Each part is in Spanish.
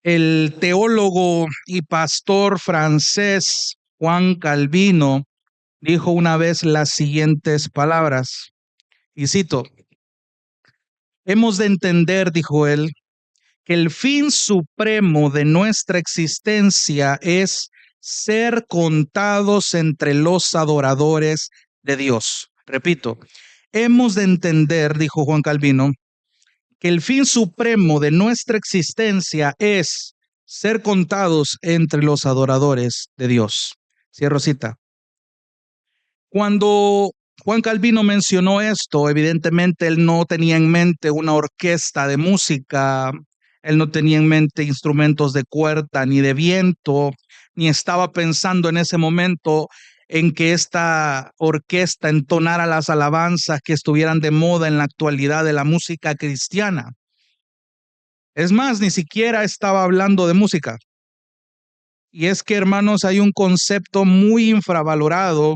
El teólogo y pastor francés Juan Calvino dijo una vez las siguientes palabras, y cito: hemos de entender, dijo él, que el fin supremo de nuestra existencia es ser contados entre los adoradores de Dios. Repito, hemos de entender, dijo Juan Calvino, que el fin supremo de nuestra existencia es ser contados entre los adoradores de Dios. Cierro cita. Cuando Juan Calvino mencionó esto, evidentemente él no tenía en mente una orquesta de música, él no tenía en mente instrumentos de cuerda ni de viento, ni estaba pensando en ese momento en que esta orquesta entonara las alabanzas que estuvieran de moda en la actualidad de la música cristiana. Es más, ni siquiera estaba hablando de música. Y es que, hermanos, hay un concepto muy infravalorado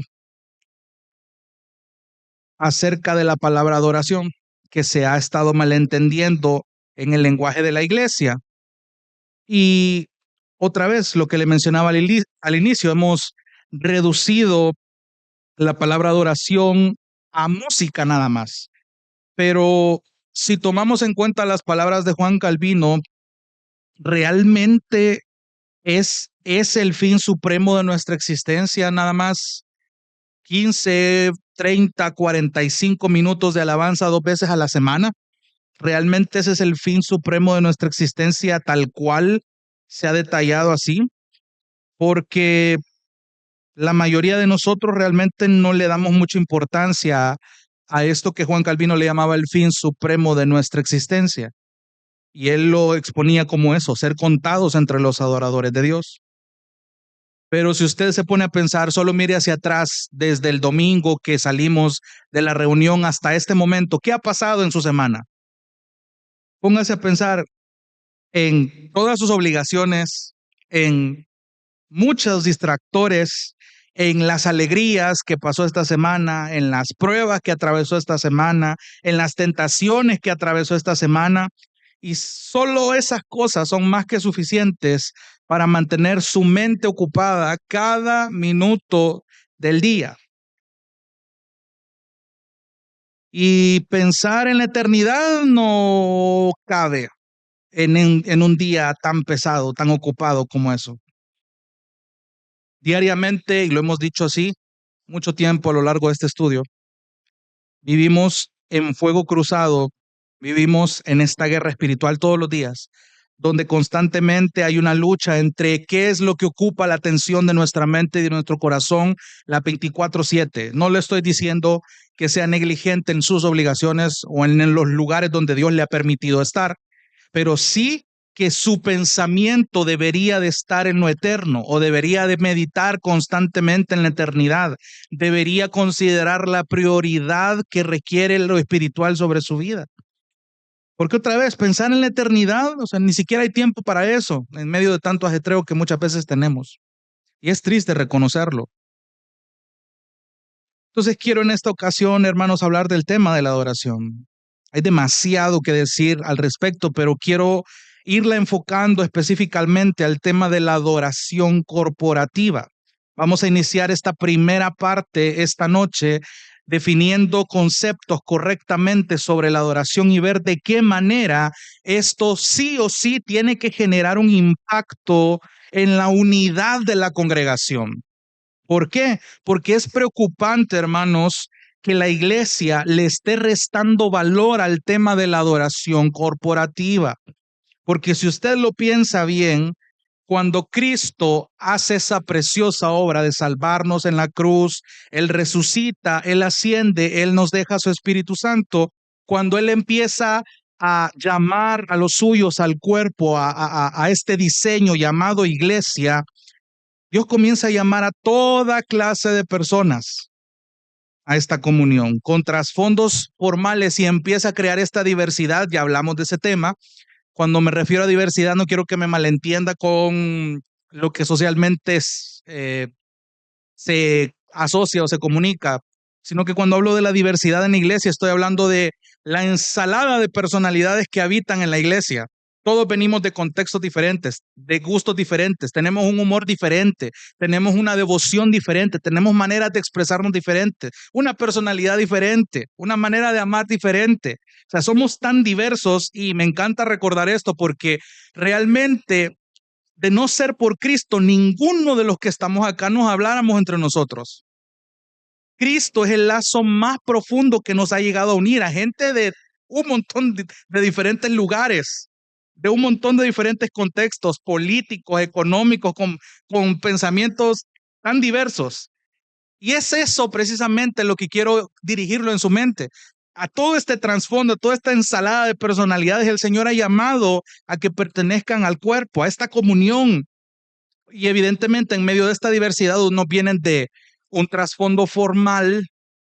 acerca de la palabra adoración que se ha estado malentendiendo en el lenguaje de la iglesia. Y otra vez, lo que le mencionaba al inicio, hemos reducido la palabra adoración a música nada más. Pero si tomamos en cuenta las palabras de Juan Calvino, realmente es el fin supremo de nuestra existencia, nada más 15, 30, 45 minutos de alabanza 2 veces a la semana. Realmente ese es el fin supremo de nuestra existencia, tal cual se ha detallado así, porque la mayoría de nosotros realmente no le damos mucha importancia a esto que Juan Calvino le llamaba el fin supremo de nuestra existencia. Y él lo exponía como eso, ser contados entre los adoradores de Dios. Pero si usted se pone a pensar, solo mire hacia atrás desde el domingo que salimos de la reunión hasta este momento, ¿qué ha pasado en su semana? Póngase a pensar en todas sus obligaciones, en muchos distractores, en las alegrías que pasó esta semana, en las pruebas que atravesó esta semana, en las tentaciones que atravesó esta semana. Y solo esas cosas son más que suficientes para mantener su mente ocupada cada minuto del día. Y pensar en la eternidad no cabe en un día tan pesado, tan ocupado como eso. Diariamente, y lo hemos dicho así mucho tiempo a lo largo de este estudio, vivimos en fuego cruzado, vivimos en esta guerra espiritual todos los días, donde constantemente hay una lucha entre qué es lo que ocupa la atención de nuestra mente y de nuestro corazón la 24/7. No le estoy diciendo que sea negligente en sus obligaciones o en los lugares donde Dios le ha permitido estar, pero sí que su pensamiento debería de estar en lo eterno o debería de meditar constantemente en la eternidad, debería considerar la prioridad que requiere lo espiritual sobre su vida. Porque otra vez, pensar en la eternidad, o sea, ni siquiera hay tiempo para eso en medio de tanto ajetreo que muchas veces tenemos. Y es triste reconocerlo. Entonces quiero en esta ocasión, hermanos, hablar del tema de la adoración. Hay demasiado que decir al respecto, pero quiero irla enfocando específicamente al tema de la adoración corporativa. Vamos a iniciar esta primera parte esta noche definiendo conceptos correctamente sobre la adoración y ver de qué manera esto sí o sí tiene que generar un impacto en la unidad de la congregación. ¿Por qué? Porque es preocupante, hermanos, que la iglesia le esté restando valor al tema de la adoración corporativa. Porque si usted lo piensa bien, cuando Cristo hace esa preciosa obra de salvarnos en la cruz, Él resucita, Él asciende, Él nos deja su Espíritu Santo, cuando Él empieza a llamar a los suyos, al cuerpo, a este diseño llamado iglesia, Dios comienza a llamar a toda clase de personas a esta comunión con trasfondos formales y empieza a crear esta diversidad. Ya hablamos de ese tema. Cuando me refiero a diversidad, no quiero que me malentienda con lo que socialmente se asocia o se comunica, sino que cuando hablo de la diversidad en la iglesia, estoy hablando de la ensalada de personalidades que habitan en la iglesia. Todos venimos de contextos diferentes, de gustos diferentes, tenemos un humor diferente, tenemos una devoción diferente, tenemos maneras de expresarnos diferentes, una personalidad diferente, una manera de amar diferente. O sea, somos tan diversos y me encanta recordar esto porque realmente, de no ser por Cristo, ninguno de los que estamos acá nos habláramos entre nosotros. Cristo es el lazo más profundo que nos ha llegado a unir a gente de un montón de diferentes lugares, de un montón de diferentes contextos políticos, económicos, con pensamientos tan diversos. Y es eso precisamente lo que quiero dirigirlo en su mente. A todo este trasfondo, a toda esta ensalada de personalidades, el Señor ha llamado a que pertenezcan al cuerpo, a esta comunión. Y evidentemente en medio de esta diversidad unos vienen de un trasfondo formal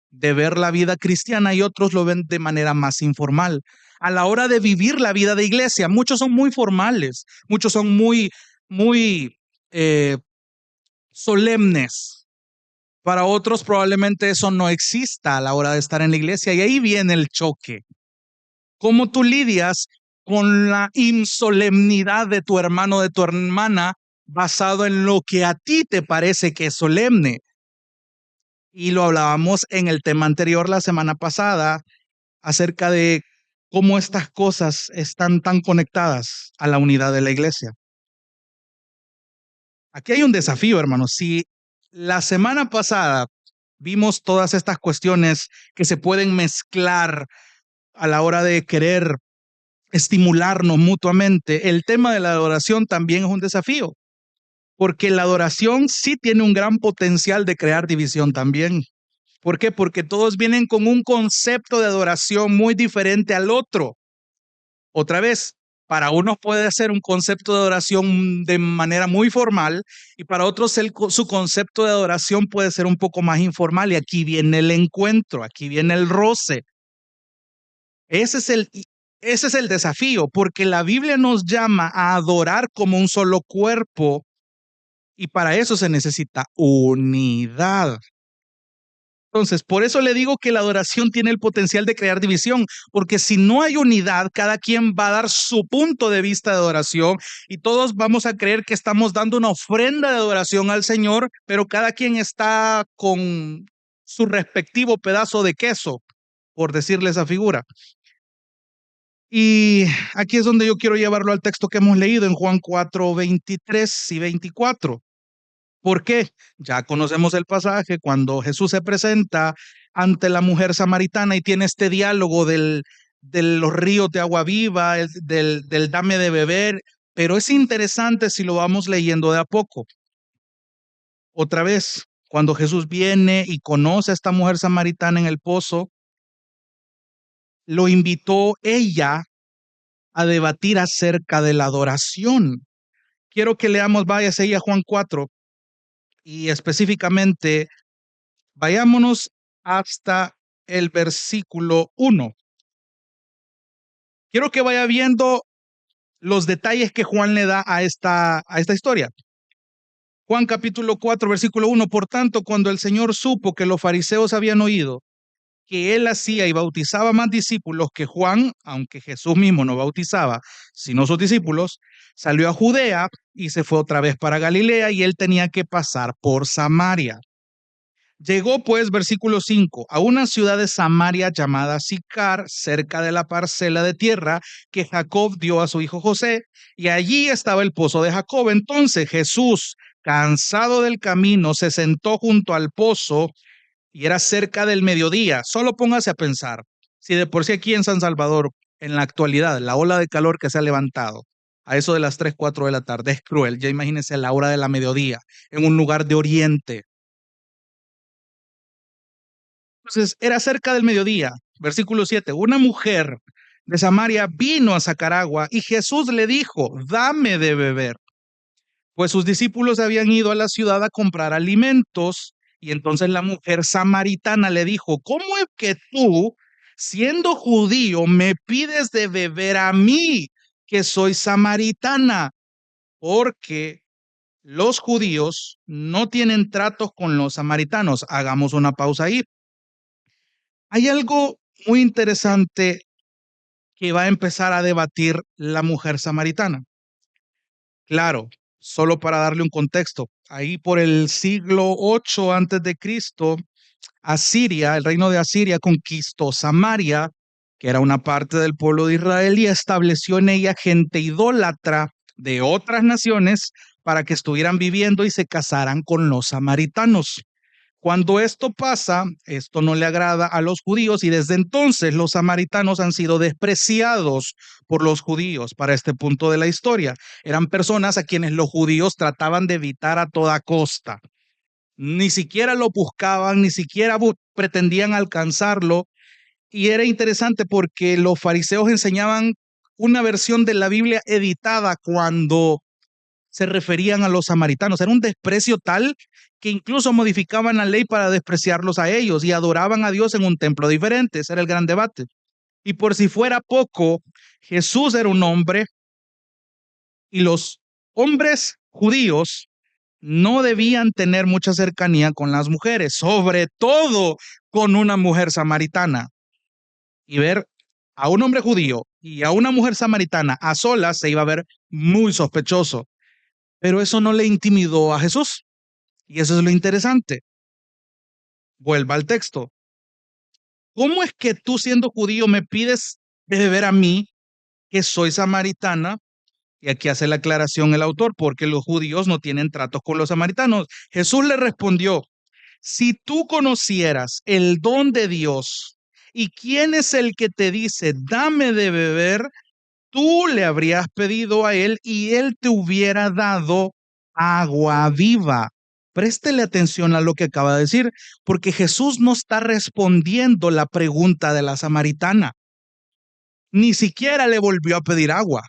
de ver la vida cristiana y otros lo ven de manera más informal. A la hora de vivir la vida de iglesia, muchos son muy formales, muchos son muy eh, solemnes. Para otros probablemente eso no exista a la hora de estar en la iglesia y ahí viene el choque. ¿Cómo tú lidias con la insolemnidad de tu hermano o de tu hermana basado en lo que a ti te parece que es solemne? Y lo hablábamos en el tema anterior la semana pasada acerca de cómo estas cosas están tan conectadas a la unidad de la iglesia. Aquí hay un desafío, hermanos. Si la semana pasada vimos todas estas cuestiones que se pueden mezclar a la hora de querer estimularnos mutuamente, el tema de la adoración también es un desafío, porque la adoración sí tiene un gran potencial de crear división también. ¿Por qué? Porque todos vienen con un concepto de adoración muy diferente al otro. Otra vez, para unos puede ser un concepto de adoración de manera muy formal y para otros su concepto de adoración puede ser un poco más informal y aquí viene el encuentro, aquí viene el roce. Ese es el, ese es el desafío, porque la Biblia nos llama a adorar como un solo cuerpo y para eso se necesita unidad. Entonces, por eso le digo que la adoración tiene el potencial de crear división, porque si no hay unidad, cada quien va a dar su punto de vista de adoración y todos vamos a creer que estamos dando una ofrenda de adoración al Señor, pero cada quien está con su respectivo pedazo de queso, por decirle esa figura. Y aquí es donde yo quiero llevarlo al texto que hemos leído en Juan 4, 23 y 24. ¿Por qué? Ya conocemos el pasaje cuando Jesús se presenta ante la mujer samaritana y tiene este diálogo de los ríos de agua viva, del dame de beber, pero es interesante si lo vamos leyendo de a poco. Otra vez, cuando Jesús viene y conoce a esta mujer samaritana en el pozo, lo invitó ella a debatir acerca de la adoración. Quiero que leamos, váyase ahí a Juan 4 y específicamente vayámonos hasta el versículo 1. Quiero que vaya viendo los detalles que Juan le da a esta historia. Juan capítulo 4, versículo 1. Por tanto, cuando el Señor supo que los fariseos habían oído que él hacía y bautizaba más discípulos que Juan, aunque Jesús mismo no bautizaba, sino sus discípulos, salió a Judea y se fue otra vez para Galilea y él tenía que pasar por Samaria. Llegó pues, versículo 5, a una ciudad de Samaria llamada Sicar, cerca de la parcela de tierra que Jacob dio a su hijo José, y allí estaba el pozo de Jacob. Entonces Jesús, cansado del camino, se sentó junto al pozo y era cerca del mediodía. Solo póngase a pensar, si de por sí aquí en San Salvador, en la actualidad, la ola de calor que se ha levantado, a eso de las 3, 4 de la tarde, es cruel. Ya imagínense a la hora de la mediodía, en un lugar de oriente. Entonces, era cerca del mediodía. Versículo 7. Una mujer de Samaria vino a sacar agua y Jesús le dijo, dame de beber. Pues sus discípulos habían ido a la ciudad a comprar alimentos y entonces la mujer samaritana le dijo, ¿cómo es que tú, siendo judío, me pides de beber a mí, que soy samaritana? Porque los judíos no tienen tratos con los samaritanos. Hagamos una pausa ahí. Hay algo muy interesante que va a empezar a debatir la mujer samaritana. Claro, solo para darle un contexto, ahí por el siglo 8 antes de Cristo, Asiria, el reino de Asiria, conquistó Samaria, que era una parte del pueblo de Israel, y estableció en ella gente idólatra de otras naciones para que estuvieran viviendo y se casaran con los samaritanos. Cuando esto pasa, esto no le agrada a los judíos y desde entonces los samaritanos han sido despreciados por los judíos para este punto de la historia. Eran personas a quienes los judíos trataban de evitar a toda costa. Ni siquiera lo buscaban, ni siquiera pretendían alcanzarlo. Y era interesante porque los fariseos enseñaban una versión de la Biblia editada cuando se referían a los samaritanos. Era un desprecio tal que incluso modificaban la ley para despreciarlos a ellos y adoraban a Dios en un templo diferente. Ese era el gran debate. Y por si fuera poco, Jesús era un hombre y los hombres judíos no debían tener mucha cercanía con las mujeres, sobre todo con una mujer samaritana. Y ver a un hombre judío y a una mujer samaritana a solas se iba a ver muy sospechoso. Pero eso no le intimidó a Jesús. Y eso es lo interesante. Vuelva al texto. ¿Cómo es que tú siendo judío me pides de beber a mí, que soy samaritana? Y aquí hace la aclaración el autor, porque los judíos no tienen tratos con los samaritanos. Jesús le respondió, si tú conocieras el don de Dios y quién es el que te dice, dame de beber, tú le habrías pedido a él y él te hubiera dado agua viva. Préstele atención a lo que acaba de decir, porque Jesús no está respondiendo la pregunta de la samaritana. Ni siquiera le volvió a pedir agua.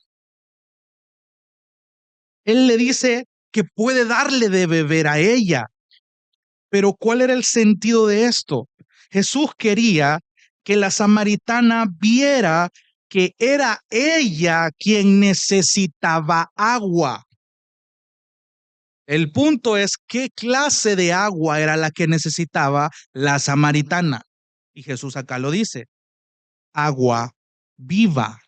Él le dice que puede darle de beber a ella. Pero ¿cuál era el sentido de esto? Jesús quería que la samaritana viera que era ella quien necesitaba agua. El punto es qué clase de agua era la que necesitaba la samaritana. Y Jesús acá lo dice, agua viva.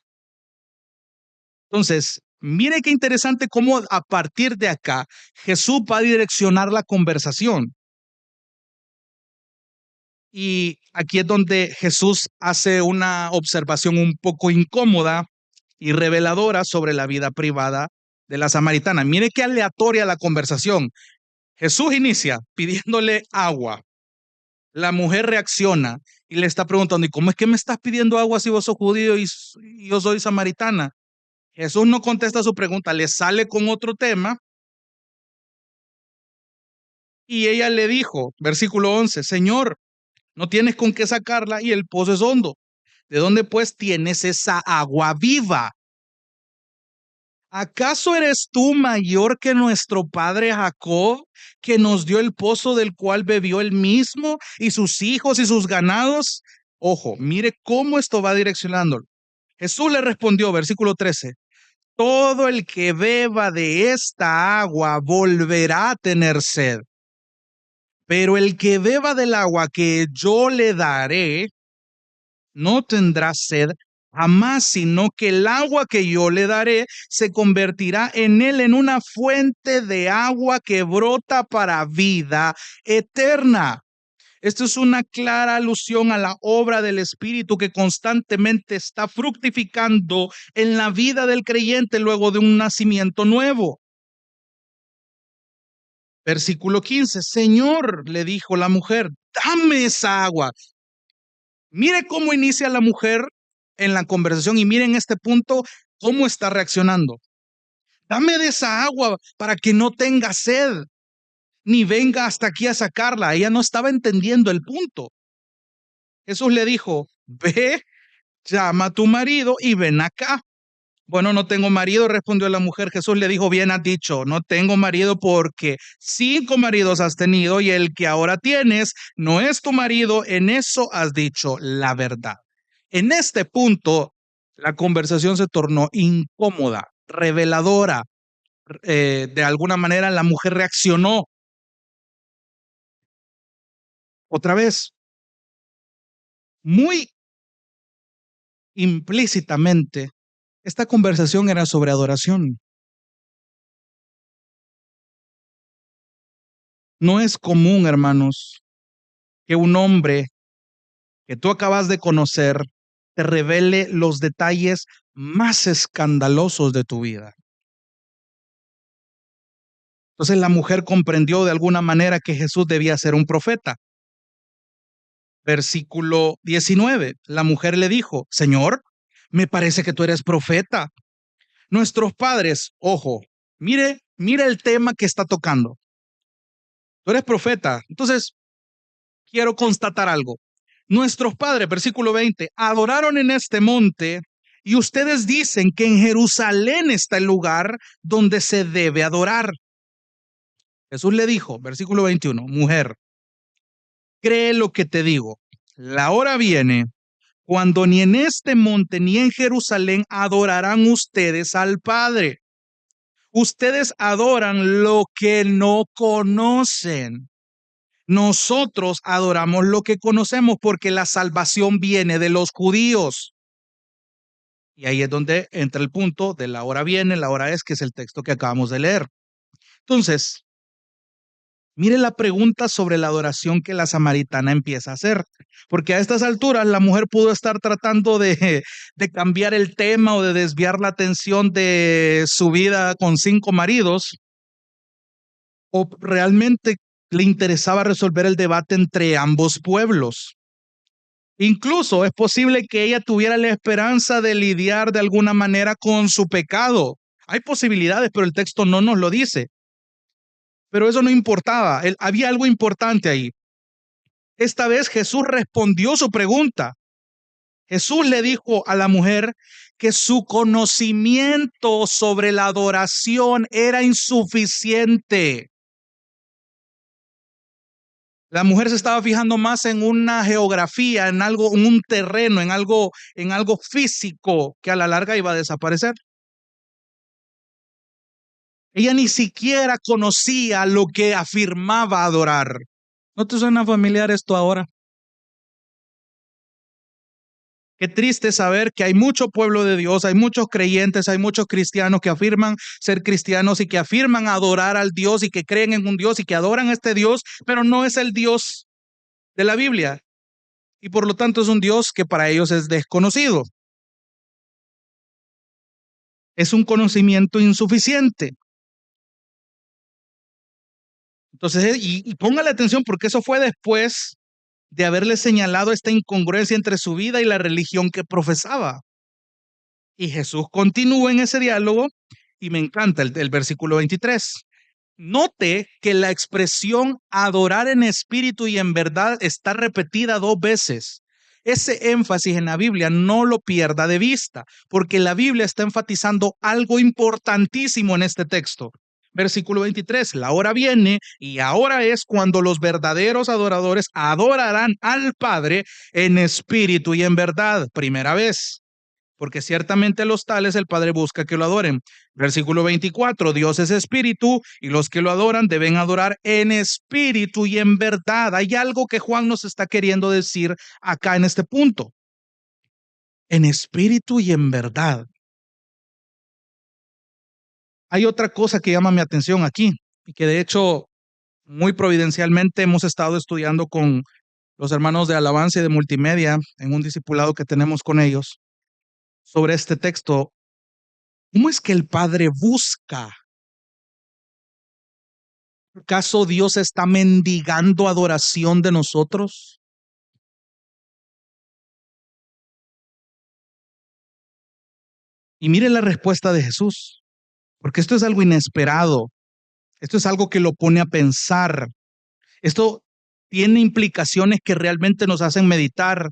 Entonces, mire qué interesante cómo a partir de acá Jesús va a direccionar la conversación. Y aquí es donde Jesús hace una observación un poco incómoda y reveladora sobre la vida privada de la samaritana. Mire qué aleatoria la conversación. Jesús inicia pidiéndole agua. La mujer reacciona y le está preguntando, ¿y cómo es que me estás pidiendo agua si vos sos judío y yo soy samaritana? Jesús no contesta su pregunta, le sale con otro tema y ella le dijo, versículo 11, Señor, no tienes con qué sacarla y el pozo es hondo. ¿De dónde pues tienes esa agua viva? ¿Acaso eres tú mayor que nuestro padre Jacob, que nos dio el pozo del cual bebió él mismo y sus hijos y sus ganados? Ojo, mire cómo esto va direccionándolo. Jesús le respondió, versículo 13, todo el que beba de esta agua volverá a tener sed, pero el que beba del agua que yo le daré no tendrá sed jamás, sino que el agua que yo le daré se convertirá en él en una fuente de agua que brota para vida eterna. Esto es una clara alusión a la obra del Espíritu que constantemente está fructificando en la vida del creyente luego de un nacimiento nuevo. Versículo 15, Señor, le dijo la mujer, dame esa agua. Mire cómo inicia la mujer en la conversación y miren este punto, cómo está reaccionando. Dame de esa agua para que no tenga sed, ni venga hasta aquí a sacarla. Ella no estaba entendiendo el punto. Jesús le dijo, ve, llama a tu marido y ven acá. Bueno, no tengo marido, respondió la mujer. Jesús le dijo, bien has dicho, no tengo marido porque 5 maridos has tenido y el que ahora tienes no es tu marido. En eso has dicho la verdad. En este punto, la conversación se tornó incómoda, reveladora. De alguna manera, la mujer reaccionó. Otra vez, muy implícitamente, esta conversación era sobre adoración. No es común, hermanos, que un hombre que tú acabas de conocer te revele los detalles más escandalosos de tu vida. Entonces la mujer comprendió de alguna manera que Jesús debía ser un profeta. Versículo 19. La mujer le dijo, Señor, me parece que tú eres profeta. Nuestros padres, ojo, mire el tema que está tocando. Tú eres profeta. Entonces, quiero constatar algo. Nuestros padres, versículo 20, adoraron en este monte y ustedes dicen que en Jerusalén está el lugar donde se debe adorar. Jesús le dijo, versículo 21, mujer, cree lo que te digo. La hora viene cuando ni en este monte ni en Jerusalén adorarán ustedes al Padre. Ustedes adoran lo que no conocen. Nosotros adoramos lo que conocemos porque la salvación viene de los judíos. Y ahí es donde entra el punto de la hora viene, la hora es, que es el texto que acabamos de leer. Entonces, mire la pregunta sobre la adoración que la samaritana empieza a hacer, porque a estas alturas la mujer pudo estar tratando de cambiar el tema o de desviar la atención de su vida con 5 maridos, o realmente le interesaba resolver el debate entre ambos pueblos. Incluso es posible que ella tuviera la esperanza de lidiar de alguna manera con su pecado. Hay posibilidades, pero el texto no nos lo dice. Pero eso no importaba, había algo importante ahí. Esta vez Jesús respondió su pregunta. Jesús le dijo a la mujer que su conocimiento sobre la adoración era insuficiente. La mujer se estaba fijando más en una geografía, en algo, en un terreno, en algo físico que a la larga iba a desaparecer. Ella ni siquiera conocía lo que afirmaba adorar. ¿No te suena familiar esto ahora? Qué triste saber que hay mucho pueblo de Dios, hay muchos creyentes, hay muchos cristianos que afirman ser cristianos y que afirman adorar al Dios y que creen en un Dios y que adoran a este Dios, pero no es el Dios de la Biblia. Y por lo tanto es un Dios que para ellos es desconocido. Es un conocimiento insuficiente. Entonces, y póngale atención porque eso fue después de haberle señalado esta incongruencia entre su vida y la religión que profesaba. Y Jesús continúa en ese diálogo y me encanta el versículo 23. Note que la expresión adorar en espíritu y en verdad está repetida 2 veces. Ese énfasis en la Biblia no lo pierda de vista, porque la Biblia está enfatizando algo importantísimo en este texto. Versículo 23, la hora viene y ahora es cuando los verdaderos adoradores adorarán al Padre en espíritu y en verdad. Primera vez. Porque ciertamente los tales el Padre busca que lo adoren. Versículo 24, Dios es espíritu y los que lo adoran deben adorar en espíritu y en verdad. Hay algo que Juan nos está queriendo decir acá en este punto. En espíritu y en verdad. Hay otra cosa que llama mi atención aquí y que de hecho muy providencialmente hemos estado estudiando con los hermanos de alabanza y de multimedia en un discipulado que tenemos con ellos sobre este texto. ¿Cómo es que el Padre busca? ¿Acaso Dios está mendigando adoración de nosotros? Y mire la respuesta de Jesús, porque esto es algo inesperado, esto es algo que lo pone a pensar, esto tiene implicaciones que realmente nos hacen meditar,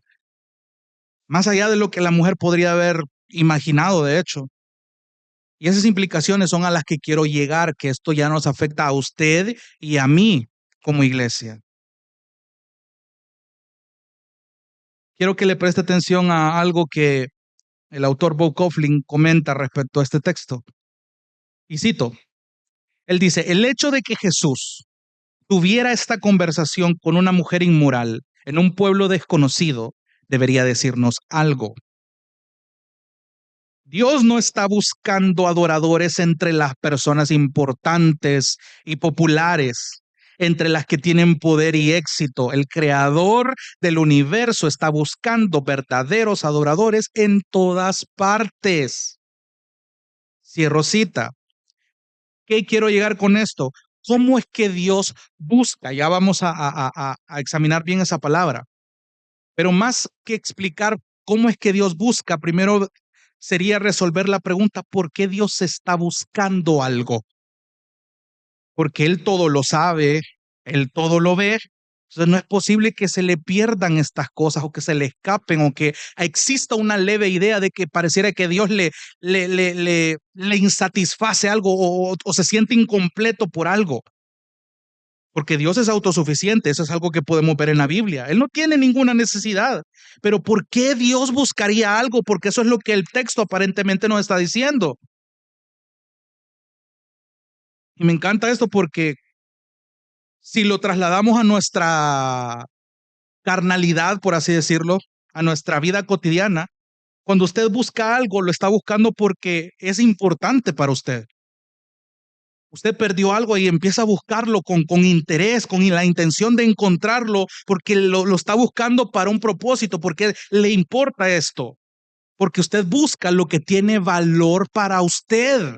más allá de lo que la mujer podría haber imaginado, de hecho. Y esas implicaciones son a las que quiero llegar, que esto ya nos afecta a usted y a mí como iglesia. Quiero que le preste atención a algo que el autor Bob Coughlin comenta respecto a este texto. Y cito, él dice, el hecho de que Jesús tuviera esta conversación con una mujer inmoral en un pueblo desconocido debería decirnos algo. Dios no está buscando adoradores entre las personas importantes y populares, entre las que tienen poder y éxito. El creador del universo está buscando verdaderos adoradores en todas partes. Cierro cita. ¿Qué quiero llegar con esto? ¿Cómo es que Dios busca? Ya vamos a examinar bien esa palabra. Pero más que explicar cómo es que Dios busca, primero sería resolver la pregunta, ¿por qué Dios está buscando algo? Porque Él todo lo sabe, Él todo lo ve. Entonces no es posible que se le pierdan estas cosas o que se le escapen o que exista una leve idea de que pareciera que Dios le insatisface algo o se siente incompleto por algo. Porque Dios es autosuficiente, eso es algo que podemos ver en la Biblia. Él no tiene ninguna necesidad. Pero ¿por qué Dios buscaría algo? Porque eso es lo que el texto aparentemente nos está diciendo. Y me encanta esto porque si lo trasladamos a nuestra carnalidad, por así decirlo, a nuestra vida cotidiana, cuando usted busca algo, lo está buscando porque es importante para usted. Usted perdió algo y empieza a buscarlo con interés, con la intención de encontrarlo, porque lo está buscando para un propósito, porque le importa esto, porque usted busca lo que tiene valor para usted.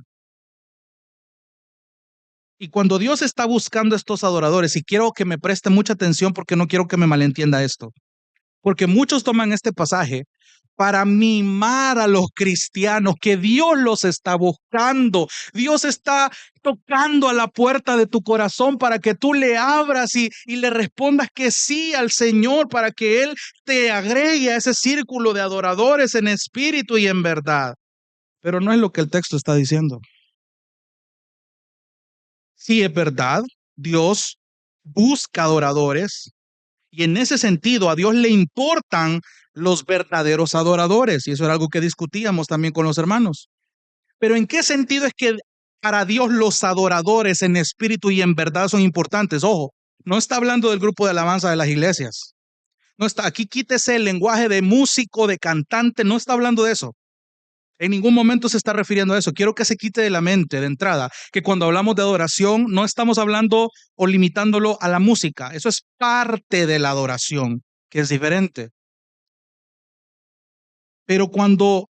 Y cuando Dios está buscando estos adoradores, y quiero que me preste mucha atención porque no quiero que me malentienda esto, porque muchos toman este pasaje para mimar a los cristianos, que Dios los está buscando. Dios está tocando a la puerta de tu corazón para que tú le abras y le respondas que sí al Señor, para que Él te agregue a ese círculo de adoradores en espíritu y en verdad. Pero no es lo que el texto está diciendo. Sí, es verdad, Dios busca adoradores, y en ese sentido, a Dios le importan los verdaderos adoradores. Y eso era algo que discutíamos también con los hermanos. Pero ¿en qué sentido es que para Dios los adoradores en espíritu y en verdad son importantes? Ojo, no está hablando del grupo de alabanza de las iglesias. No está, aquí quítese el lenguaje de músico, de cantante, no está hablando de eso. En ningún momento se está refiriendo a eso. Quiero que se quite de la mente de entrada que cuando hablamos de adoración no estamos hablando o limitándolo a la música. Eso es parte de la adoración, que es diferente. Pero cuando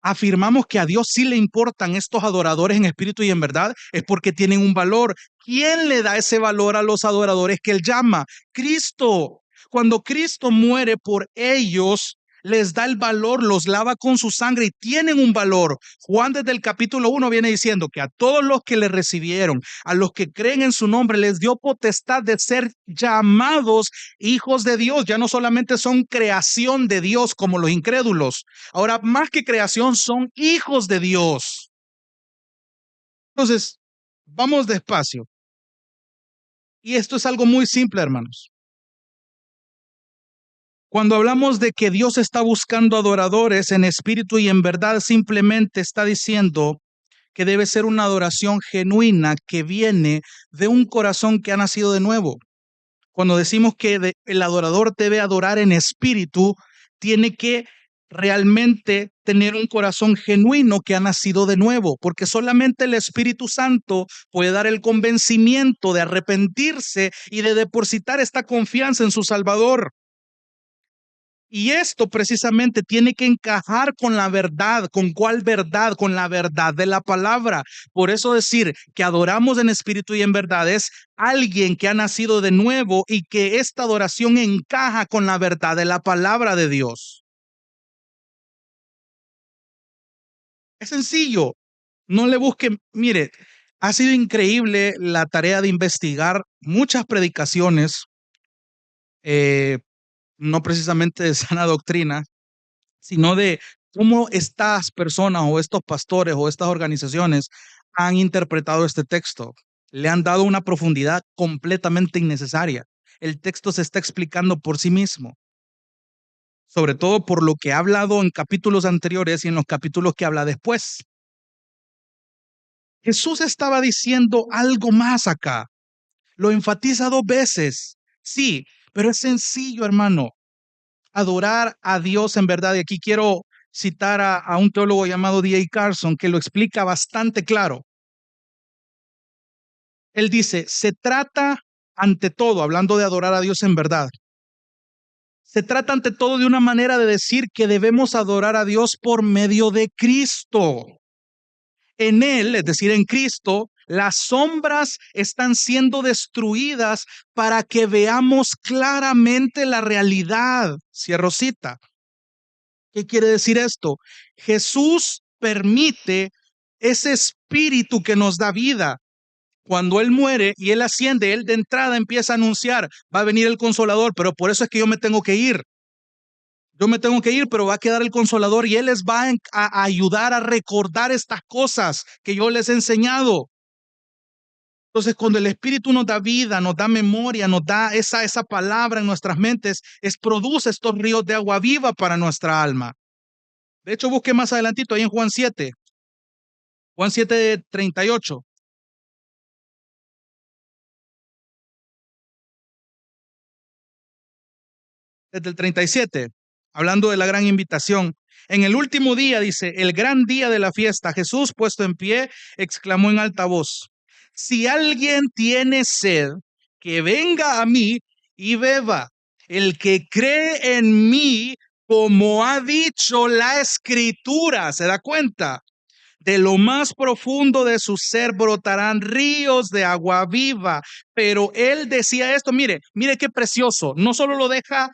afirmamos que a Dios sí le importan estos adoradores en espíritu y en verdad, es porque tienen un valor. ¿Quién le da ese valor a los adoradores que Él llama? Cristo. Cuando Cristo muere por ellos, les da el valor, los lava con su sangre y tienen un valor. Juan desde el capítulo 1 viene diciendo que a todos los que le recibieron, a los que creen en su nombre, les dio potestad de ser llamados hijos de Dios. Ya no solamente son creación de Dios como los incrédulos, ahora más que creación son hijos de Dios. Entonces, vamos despacio. Y esto es algo muy simple, hermanos. Cuando hablamos de que Dios está buscando adoradores en espíritu y en verdad, simplemente está diciendo que debe ser una adoración genuina que viene de un corazón que ha nacido de nuevo. Cuando decimos que el adorador debe adorar en espíritu, tiene que realmente tener un corazón genuino que ha nacido de nuevo, porque solamente el Espíritu Santo puede dar el convencimiento de arrepentirse y de depositar esta confianza en su Salvador. Y esto precisamente tiene que encajar con la verdad. ¿Con cuál verdad? Con la verdad de la palabra. Por eso decir que adoramos en espíritu y en verdad es alguien que ha nacido de nuevo y que esta adoración encaja con la verdad de la palabra de Dios. Es sencillo. No le busquen. Mire, ha sido increíble la tarea de investigar muchas predicaciones, eh, no precisamente de sana doctrina, sino de cómo estas personas o estos pastores o estas organizaciones han interpretado este texto. Le han dado una profundidad completamente innecesaria. El texto se está explicando por sí mismo, sobre todo por lo que ha hablado en capítulos anteriores y en los capítulos que habla después. Jesús estaba diciendo algo más acá. Lo enfatiza dos veces. Sí, pero es sencillo, hermano. Adorar a Dios en verdad. Y aquí quiero citar a un teólogo llamado D.A. Carson que lo explica bastante claro. Él dice, se trata ante todo, hablando de adorar a Dios en verdad, se trata ante todo de una manera de decir que debemos adorar a Dios por medio de Cristo. En Él, es decir, en Cristo, las sombras están siendo destruidas para que veamos claramente la realidad. Cierro cita. ¿Qué quiere decir esto? Jesús permite ese espíritu que nos da vida. Cuando Él muere y Él asciende, Él de entrada empieza a anunciar, va a venir el Consolador, pero por eso es que yo me tengo que ir. Yo me tengo que ir, pero va a quedar el Consolador y Él les va a ayudar a recordar estas cosas que yo les he enseñado. Entonces, cuando el Espíritu nos da vida, nos da memoria, nos da esa palabra en nuestras mentes, produce estos ríos de agua viva para nuestra alma. De hecho, busque más adelantito ahí en Juan 7, 38. Desde el 37, hablando de la gran invitación. En el último día, dice, el gran día de la fiesta, Jesús, puesto en pie, exclamó en alta voz, si alguien tiene sed, que venga a mí y beba. El que cree en mí, como ha dicho la Escritura, ¿se da cuenta? De lo más profundo de su ser brotarán ríos de agua viva. Pero él decía esto, mire qué precioso, no solo lo deja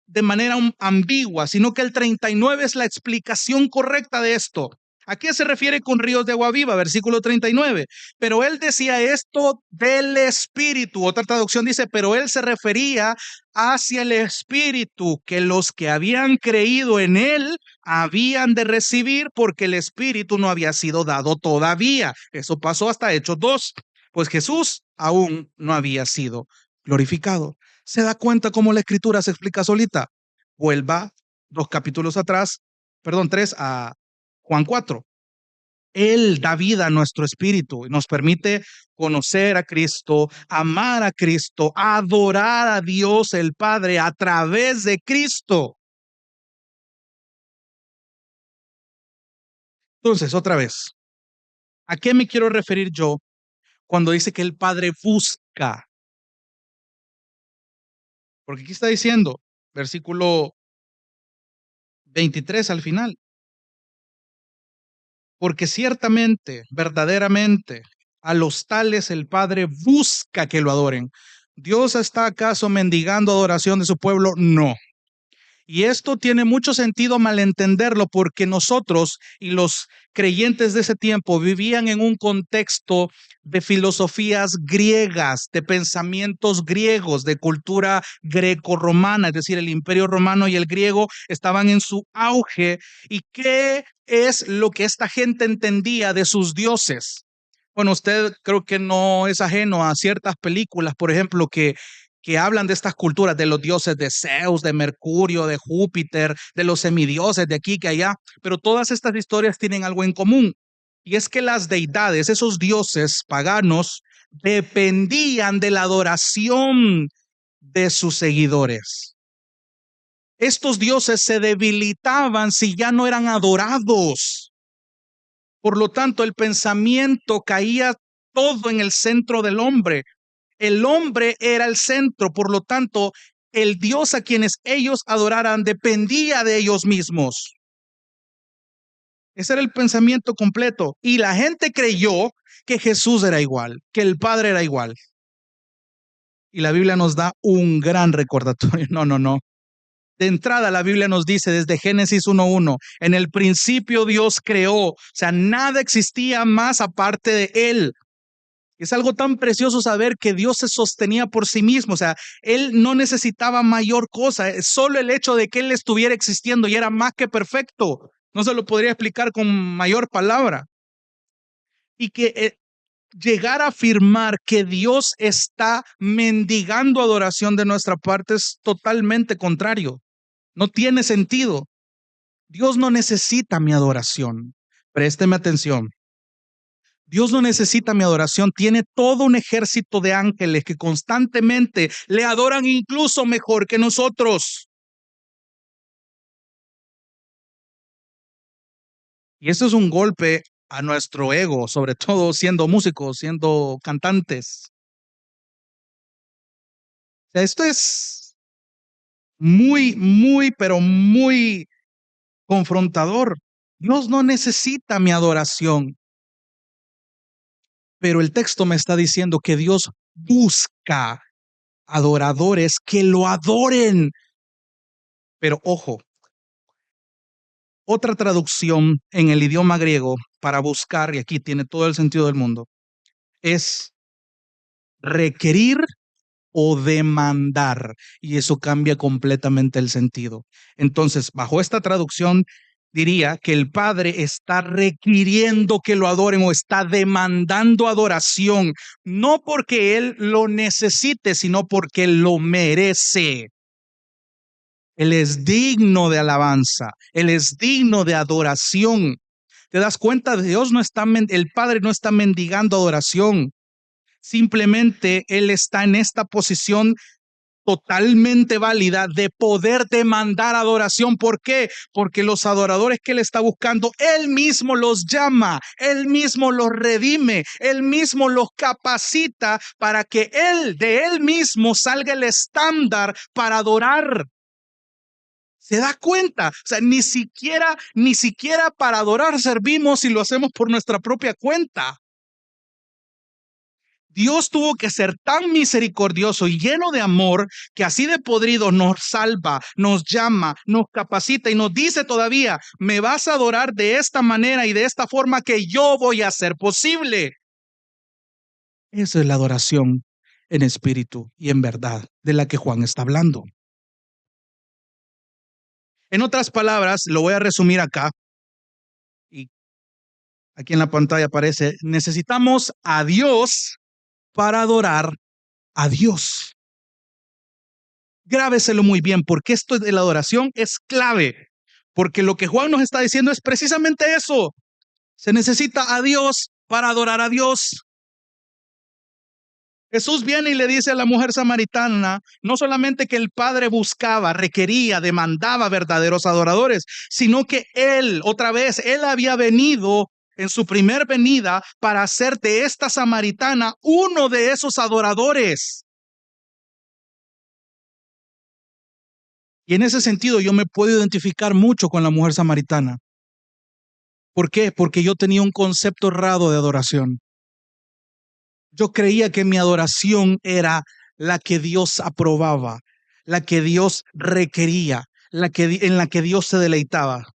de manera ambigua, sino que el 39 es la explicación correcta de esto. ¿A qué se refiere con ríos de agua viva? Versículo 39. Pero él decía esto del Espíritu. Otra traducción dice, pero él se refería hacia el Espíritu que los que habían creído en él habían de recibir porque el Espíritu no había sido dado todavía. Eso pasó hasta Hechos 2. Pues Jesús aún no había sido glorificado. ¿Se da cuenta cómo la Escritura se explica solita? Vuelva 2 capítulos atrás, perdón, 3 a Juan 4. Él da vida a nuestro espíritu y nos permite conocer a Cristo, amar a Cristo, adorar a Dios el Padre a través de Cristo. Entonces, otra vez, ¿a qué me quiero referir yo cuando dice que el Padre busca? Porque aquí está diciendo, versículo 23 al final, porque ciertamente, verdaderamente, a los tales el Padre busca que lo adoren. ¿Dios está acaso mendigando adoración de su pueblo? No. Y esto tiene mucho sentido malentenderlo porque nosotros y los creyentes de ese tiempo vivían en un contexto de filosofías griegas, de pensamientos griegos, de cultura greco-romana, es decir, el Imperio Romano y el griego estaban en su auge. ¿Y qué es lo que esta gente entendía de sus dioses? Bueno, usted creo que no es ajeno a ciertas películas, por ejemplo, que hablan de estas culturas, de los dioses de Zeus, de Mercurio, de Júpiter, de los semidioses de aquí que allá, pero todas estas historias tienen algo en común, y es que las deidades, esos dioses paganos, dependían de la adoración de sus seguidores. Estos dioses se debilitaban si ya no eran adorados. Por lo tanto, el pensamiento caía todo en el centro del hombre. El hombre era el centro, por lo tanto, el Dios a quienes ellos adoraran dependía de ellos mismos. Ese era el pensamiento completo. Y la gente creyó que Jesús era igual, que el Padre era igual. Y la Biblia nos da un gran recordatorio. No, no, no. De entrada, la Biblia nos dice desde Génesis 1:1, en el principio Dios creó, o sea, nada existía más aparte de Él. Es algo tan precioso saber que Dios se sostenía por sí mismo, o sea, Él no necesitaba mayor cosa, solo el hecho de que Él estuviera existiendo y era más que perfecto, no se lo podría explicar con mayor palabra. Y que llegar a afirmar que Dios está mendigando adoración de nuestra parte es totalmente contrario, no tiene sentido. Dios no necesita mi adoración, présteme atención. Dios no necesita mi adoración, tiene todo un ejército de ángeles que constantemente le adoran incluso mejor que nosotros. Y esto es un golpe a nuestro ego, sobre todo siendo músicos, siendo cantantes. O sea, esto es muy, muy, pero muy confrontador. Dios no necesita mi adoración, pero el texto me está diciendo que Dios busca adoradores que lo adoren. Pero ojo, otra traducción en el idioma griego para buscar, y aquí tiene todo el sentido del mundo, es requerir o demandar, y eso cambia completamente el sentido. Entonces, bajo esta traducción, diría que el Padre está requiriendo que lo adoren o está demandando adoración, no porque Él lo necesite, sino porque lo merece. Él es digno de alabanza, Él es digno de adoración. ¿Te das cuenta? Dios no está, el Padre no está mendigando adoración. Simplemente Él está en esta posición totalmente válida de poder demandar adoración. ¿Por qué? Porque los adoradores que Él está buscando, Él mismo los llama, Él mismo los redime, Él mismo los capacita para que Él, de Él mismo, salga el estándar para adorar. ¿Se da cuenta? O sea, ni siquiera para adorar servimos y lo hacemos por nuestra propia cuenta. Dios tuvo que ser tan misericordioso y lleno de amor que así de podrido nos salva, nos llama, nos capacita y nos dice todavía, me vas a adorar de esta manera y de esta forma que yo voy a hacer posible. Esa es la adoración en espíritu y en verdad de la que Juan está hablando. En otras palabras, lo voy a resumir acá y aquí en la pantalla aparece, necesitamos a Dios para adorar a Dios. Grábeselo muy bien, porque esto de la adoración es clave, porque lo que Juan nos está diciendo es precisamente eso. Se necesita a Dios para adorar a Dios. Jesús viene y le dice a la mujer samaritana, no solamente que el Padre buscaba, requería, demandaba verdaderos adoradores, sino que Él, otra vez, Él había venido en su primer venida para hacer de esta samaritana uno de esos adoradores. Y en ese sentido yo me puedo identificar mucho con la mujer samaritana. ¿Por qué? Porque yo tenía un concepto errado de adoración. Yo creía que mi adoración era la que Dios aprobaba, la que Dios requería, en la que Dios se deleitaba.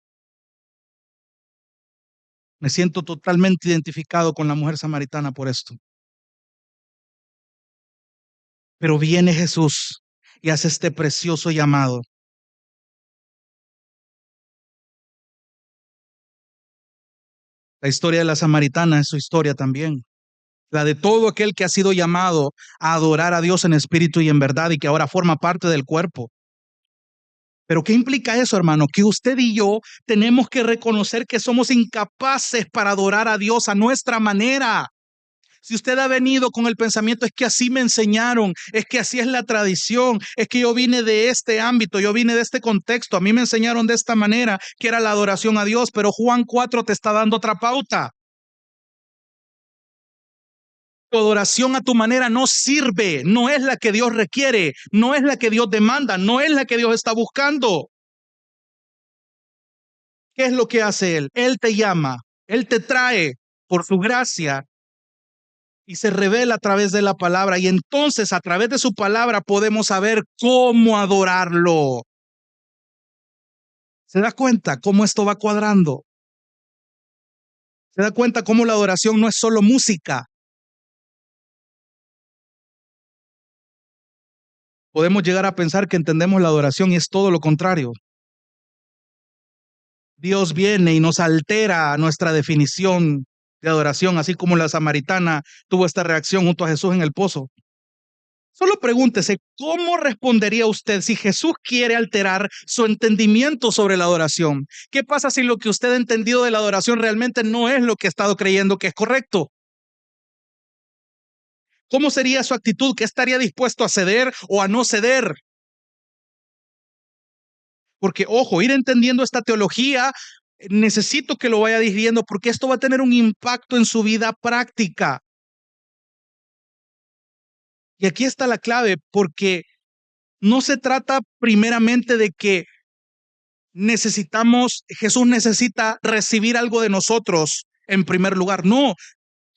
Me siento totalmente identificado con la mujer samaritana por esto. Pero viene Jesús y hace este precioso llamado. La historia de la samaritana es su historia también. La de todo aquel que ha sido llamado a adorar a Dios en espíritu y en verdad y que ahora forma parte del cuerpo. Pero ¿qué implica eso, hermano? Que usted y yo tenemos que reconocer que somos incapaces para adorar a Dios a nuestra manera. Si usted ha venido con el pensamiento, es que así me enseñaron, es que así es la tradición, es que yo vine de este ámbito, yo vine de este contexto, a mí me enseñaron de esta manera, que era la adoración a Dios, pero Juan 4 te está dando otra pauta. Tu adoración a tu manera no sirve, no es la que Dios requiere, no es la que Dios demanda, no es la que Dios está buscando. ¿Qué es lo que hace Él? Él te llama, Él te trae por su gracia y se revela a través de la palabra. Y entonces a través de su palabra podemos saber cómo adorarlo. ¿Se da cuenta cómo esto va cuadrando? ¿Se da cuenta cómo la adoración no es solo música? Podemos llegar a pensar que entendemos la adoración y es todo lo contrario. Dios viene y nos altera nuestra definición de adoración, así como la samaritana tuvo esta reacción junto a Jesús en el pozo. Solo pregúntese, ¿cómo respondería usted si Jesús quiere alterar su entendimiento sobre la adoración? ¿Qué pasa si lo que usted ha entendido de la adoración realmente no es lo que ha estado creyendo que es correcto? ¿Cómo sería su actitud? ¿Qué estaría dispuesto a ceder o a no ceder? Porque, ojo, ir entendiendo esta teología necesito que lo vaya digiriendo porque esto va a tener un impacto en su vida práctica. Y aquí está la clave, porque no se trata primeramente de que Jesús necesita recibir algo de nosotros en primer lugar. No,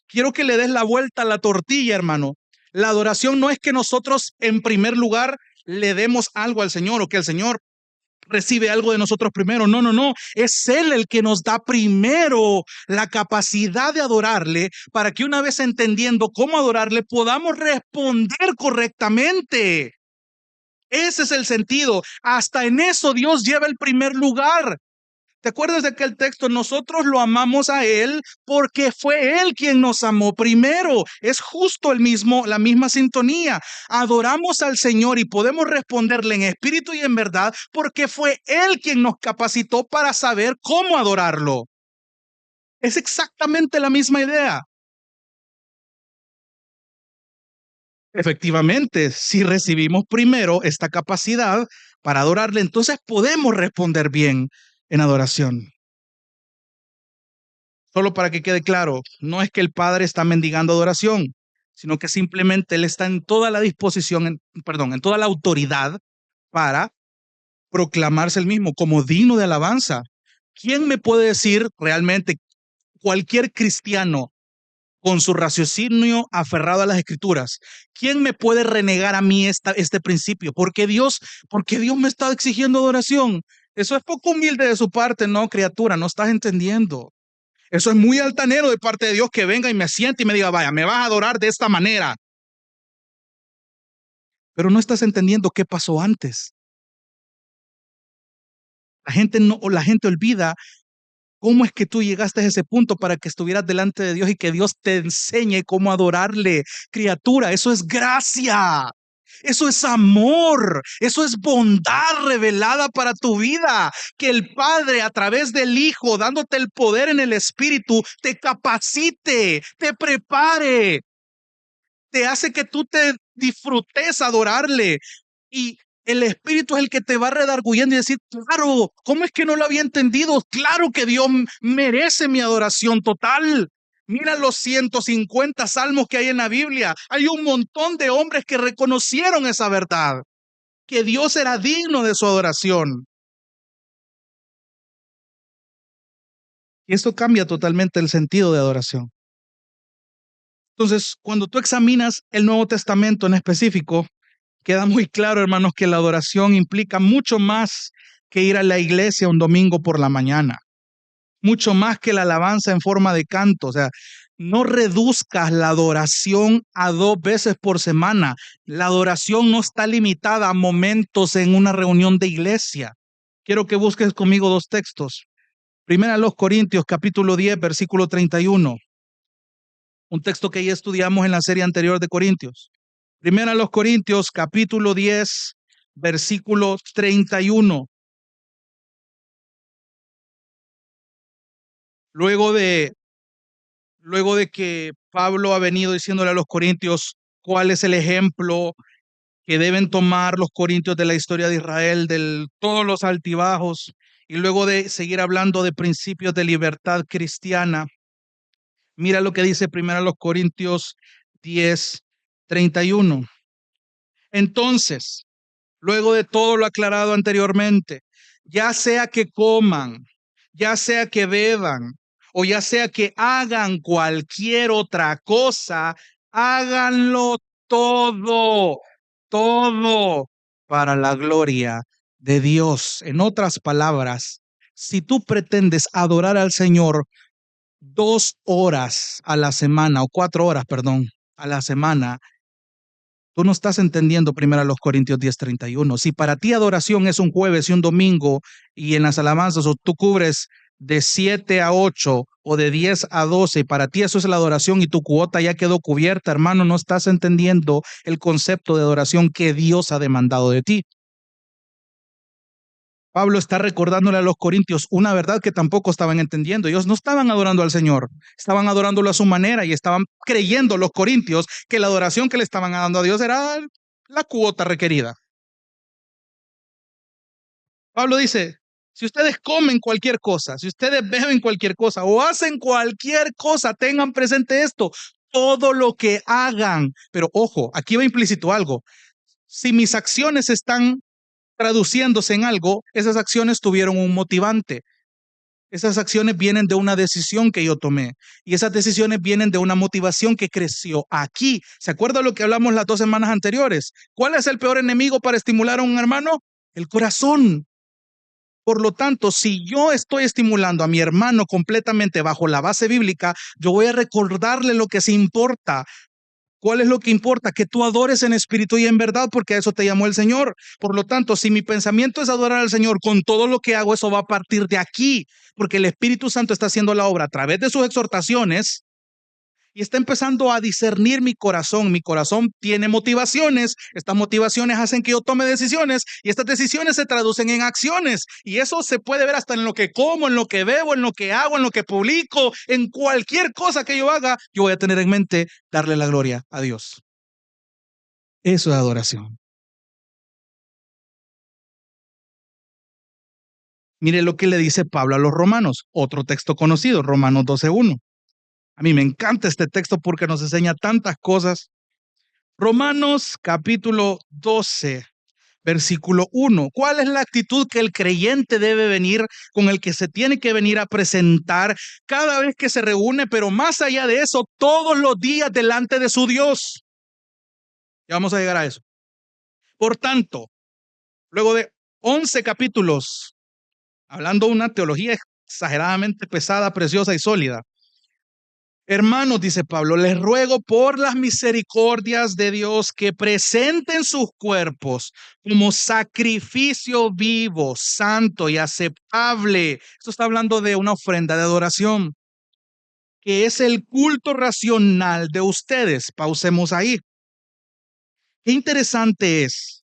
quiero que le des la vuelta a la tortilla, hermano. La adoración no es que nosotros en primer lugar le demos algo al Señor o que el Señor recibe algo de nosotros primero. No, no, no. Es Él el que nos da primero la capacidad de adorarle para que una vez entendiendo cómo adorarle podamos responder correctamente. Ese es el sentido. Hasta en eso Dios lleva el primer lugar. ¿Te acuerdas de aquel texto? Nosotros lo amamos a Él porque fue Él quien nos amó primero. Es justo la misma sintonía. Adoramos al Señor y podemos responderle en espíritu y en verdad porque fue Él quien nos capacitó para saber cómo adorarlo. Es exactamente la misma idea. Efectivamente, si recibimos primero esta capacidad para adorarle, entonces podemos responder bien en adoración. Solo para que quede claro, no es que el Padre está mendigando adoración, sino que simplemente Él está en toda la disposición, en toda la autoridad para proclamarse el mismo como digno de alabanza. ¿Quién me puede decir realmente, cualquier cristiano con su raciocinio aferrado a las escrituras, quién me puede renegar a mí este principio? Porque Dios me está exigiendo adoración. Eso es poco humilde de su parte, no, criatura, no estás entendiendo. Eso es muy altanero de parte de Dios que venga y me siente y me diga, vaya, me vas a adorar de esta manera. Pero no estás entendiendo qué pasó antes. La gente olvida cómo es que tú llegaste a ese punto para que estuvieras delante de Dios y que Dios te enseñe cómo adorarle. Criatura, eso es gracia. Eso es amor, eso es bondad revelada para tu vida. Que el Padre a través del Hijo, dándote el poder en el Espíritu, te capacite, te prepare, te hace que tú te disfrutes adorarle. Y el Espíritu es el que te va redarguyendo y decir, claro, ¿cómo es que no lo había entendido? Claro que Dios merece mi adoración total. Mira los 150 salmos que hay en la Biblia. Hay un montón de hombres que reconocieron esa verdad, que Dios era digno de su adoración. Y esto cambia totalmente el sentido de adoración. Entonces, cuando tú examinas el Nuevo Testamento en específico, queda muy claro, hermanos, que la adoración implica mucho más que ir a la iglesia un domingo por la mañana, mucho más que la alabanza en forma de canto. O sea, no reduzcas la adoración a 2 veces por semana. La adoración no está limitada a momentos en una reunión de iglesia. Quiero que busques conmigo 2 textos. Primera a los Corintios, capítulo 10, versículo 31. Un texto que ya estudiamos en la serie anterior de Corintios. Primera a los Corintios, capítulo 10, versículo 31. Luego de, luego de que Pablo ha venido diciéndole a los corintios cuál es el ejemplo que deben tomar los corintios de la historia de Israel, de todos los altibajos, y luego de seguir hablando de principios de libertad cristiana, mira lo que dice primero a los Corintios 10, 31. Entonces, luego de todo lo aclarado anteriormente, ya sea que coman, ya sea que beban, o ya sea que hagan cualquier otra cosa, háganlo todo, todo para la gloria de Dios. En otras palabras, si tú pretendes adorar al Señor 2 horas a la semana, o 4 horas, perdón, a la semana, tú no estás entendiendo primero a los Corintios 10:31. Si para ti adoración es un jueves y un domingo y en las alabanzas o tú cubres de 7 a 8 o de 10 a 12, para ti eso es la adoración y tu cuota ya quedó cubierta, hermano, no estás entendiendo el concepto de adoración que Dios ha demandado de ti. Pablo está recordándole a los corintios una verdad que tampoco estaban entendiendo. Ellos no estaban adorando al Señor, estaban adorándolo a su manera y estaban creyendo los corintios que la adoración que le estaban dando a Dios era la cuota requerida. Pablo dice, Si ustedes comen cualquier cosa, si ustedes beben cualquier cosa o hacen cualquier cosa, tengan presente esto, todo lo que hagan. Pero ojo, aquí va implícito algo. Si mis acciones están traduciéndose en algo, esas acciones tuvieron un motivante. Esas acciones vienen de una decisión que yo tomé y esas decisiones vienen de una motivación que creció aquí. ¿Se acuerda lo que hablamos las 2 semanas anteriores? ¿Cuál es el peor enemigo para estimular a un hermano? El corazón. Por lo tanto, si yo estoy estimulando a mi hermano completamente bajo la base bíblica, yo voy a recordarle lo que se importa. ¿Cuál es lo que importa? Que tú adores en espíritu y en verdad, porque a eso te llamó el Señor. Por lo tanto, si mi pensamiento es adorar al Señor con todo lo que hago, eso va a partir de aquí, porque el Espíritu Santo está haciendo la obra a través de sus exhortaciones y está empezando a discernir mi corazón. Mi corazón tiene motivaciones. Estas motivaciones hacen que yo tome decisiones y estas decisiones se traducen en acciones. Y eso se puede ver hasta en lo que como, en lo que bebo, en lo que hago, en lo que publico, en cualquier cosa que yo haga. Yo voy a tener en mente darle la gloria a Dios. Eso es adoración. Mire lo que le dice Pablo a los romanos, otro texto conocido, Romanos 12:1. A mí me encanta este texto porque nos enseña tantas cosas. Romanos capítulo 12, versículo 1. ¿Cuál es la actitud que el creyente debe venir, con el que se tiene que venir a presentar cada vez que se reúne, pero más allá de eso, todos los días delante de su Dios? Ya vamos a llegar a eso. Por tanto, luego de 11 capítulos, hablando una teología exageradamente pesada, preciosa y sólida. Hermanos, dice Pablo, les ruego por las misericordias de Dios que presenten sus cuerpos como sacrificio vivo, santo y aceptable. Esto está hablando de una ofrenda de adoración, que es el culto racional de ustedes. Pausemos ahí. Qué interesante es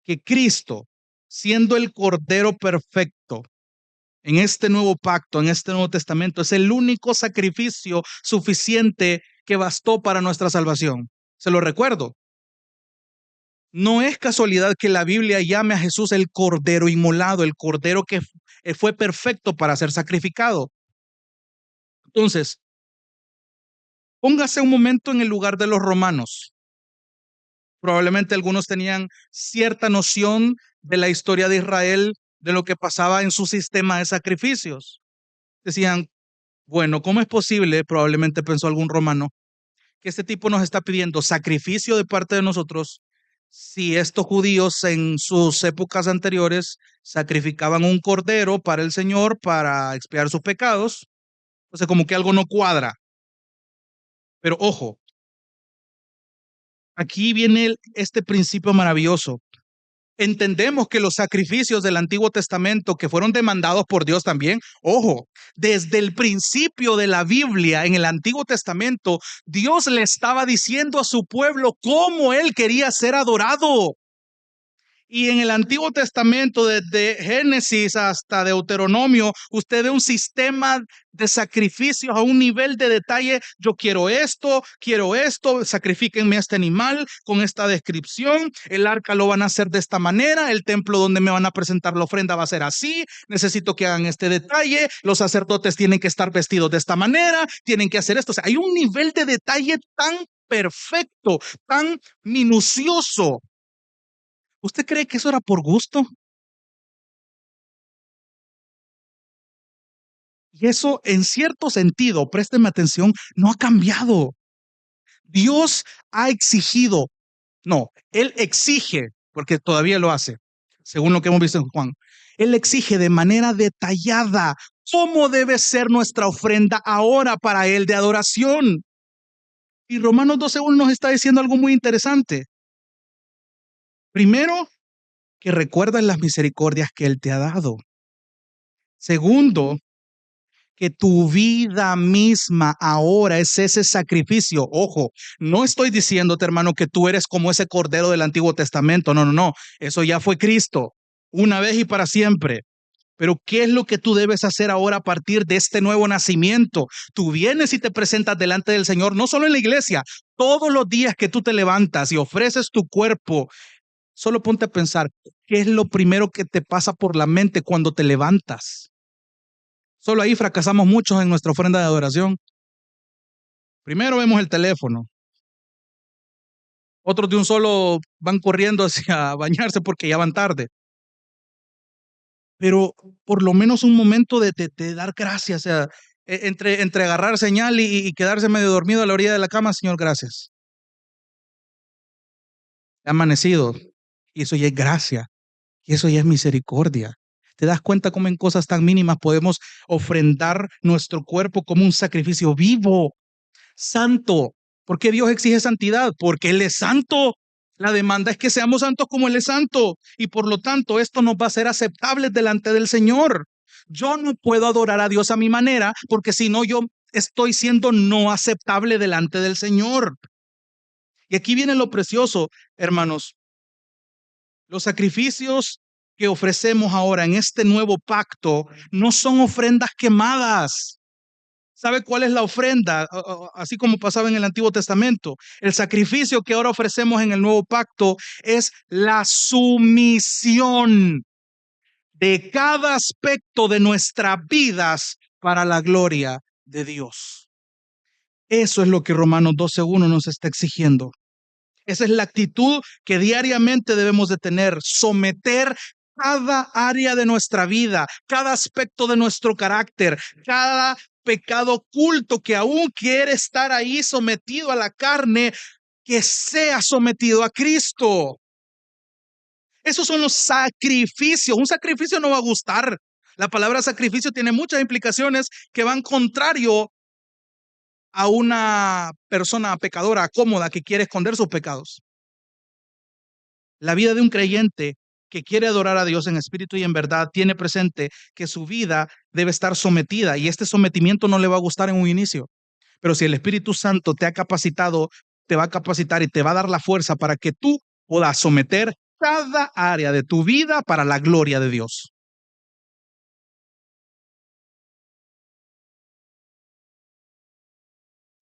que Cristo, siendo el Cordero perfecto, en este nuevo pacto, en este Nuevo Testamento, es el único sacrificio suficiente que bastó para nuestra salvación. Se lo recuerdo. No es casualidad que la Biblia llame a Jesús el Cordero inmolado, el Cordero que fue perfecto para ser sacrificado. Entonces, póngase un momento en el lugar de los romanos. Probablemente algunos tenían cierta noción de la historia de Israel, de lo que pasaba en su sistema de sacrificios. Decían, bueno, ¿cómo es posible? Probablemente pensó algún romano, que este tipo nos está pidiendo sacrificio de parte de nosotros si estos judíos en sus épocas anteriores sacrificaban un cordero para el Señor para expiar sus pecados. Entonces, como que algo no cuadra. Pero ojo, aquí viene este principio maravilloso. Entendemos que los sacrificios del Antiguo Testamento que fueron demandados por Dios también, ojo, desde el principio de la Biblia en el Antiguo Testamento, Dios le estaba diciendo a su pueblo cómo él quería ser adorado. Y en el Antiguo Testamento, desde Génesis hasta Deuteronomio, usted ve un sistema de sacrificios a un nivel de detalle. Yo quiero esto, sacrifíquenme a este animal con esta descripción. El arca lo van a hacer de esta manera. El templo donde me van a presentar la ofrenda va a ser así. Necesito que hagan este detalle. Los sacerdotes tienen que estar vestidos de esta manera. Tienen que hacer esto. O sea, hay un nivel de detalle tan perfecto, tan minucioso. ¿Usted cree que eso era por gusto? Y eso, en cierto sentido, présteme atención, no ha cambiado. Dios ha exigido, no, Él exige, porque todavía lo hace, según lo que hemos visto en Juan. Él exige de manera detallada cómo debe ser nuestra ofrenda ahora para Él de adoración. Y Romanos 12:1 nos está diciendo algo muy interesante. Primero, que recuerdas las misericordias que Él te ha dado. Segundo, que tu vida misma ahora es ese sacrificio. Ojo, no estoy diciéndote, hermano, que tú eres como ese cordero del Antiguo Testamento. No, no, no. Eso ya fue Cristo, una vez y para siempre. Pero ¿qué es lo que tú debes hacer ahora a partir de este nuevo nacimiento? Tú vienes y te presentas delante del Señor, no solo en la iglesia, todos los días que tú te levantas y ofreces tu cuerpo Solo ponte a pensar, ¿qué es lo primero que te pasa por la mente cuando te levantas? Solo ahí fracasamos muchos en nuestra ofrenda de adoración. Primero vemos el teléfono. Otros de un solo van corriendo hacia bañarse porque ya van tarde. Pero por lo menos un momento de dar gracias, o sea, entre agarrar señal y quedarse medio dormido a la orilla de la cama, Señor, gracias. He amanecido y eso ya es gracia y eso ya es misericordia. ¿Te das cuenta cómo en cosas tan mínimas podemos ofrendar nuestro cuerpo como un sacrificio vivo, santo? ¿Por qué Dios exige santidad? Porque Él es santo. La demanda es que seamos santos como Él es santo y por lo tanto esto nos va a ser aceptable delante del Señor. Yo no puedo adorar a Dios a mi manera porque si no yo estoy siendo no aceptable delante del Señor. Y aquí viene lo precioso, hermanos. Los sacrificios que ofrecemos ahora en este nuevo pacto no son ofrendas quemadas. ¿Sabe cuál es la ofrenda? Así como pasaba en el Antiguo Testamento. El sacrificio que ahora ofrecemos en el nuevo pacto es la sumisión de cada aspecto de nuestras vidas para la gloria de Dios. Eso es lo que Romanos 12:1 nos está exigiendo. Esa es la actitud que diariamente debemos de tener, someter cada área de nuestra vida, cada aspecto de nuestro carácter, cada pecado oculto que aún quiere estar ahí sometido a la carne, que sea sometido a Cristo. Esos son los sacrificios. Un sacrificio no va a gustar. La palabra sacrificio tiene muchas implicaciones que van contrario a una persona pecadora, cómoda, que quiere esconder sus pecados. La vida de un creyente que quiere adorar a Dios en espíritu y en verdad tiene presente que su vida debe estar sometida y este sometimiento no le va a gustar en un inicio. Pero si el Espíritu Santo te ha capacitado, te va a capacitar y te va a dar la fuerza para que tú puedas someter cada área de tu vida para la gloria de Dios.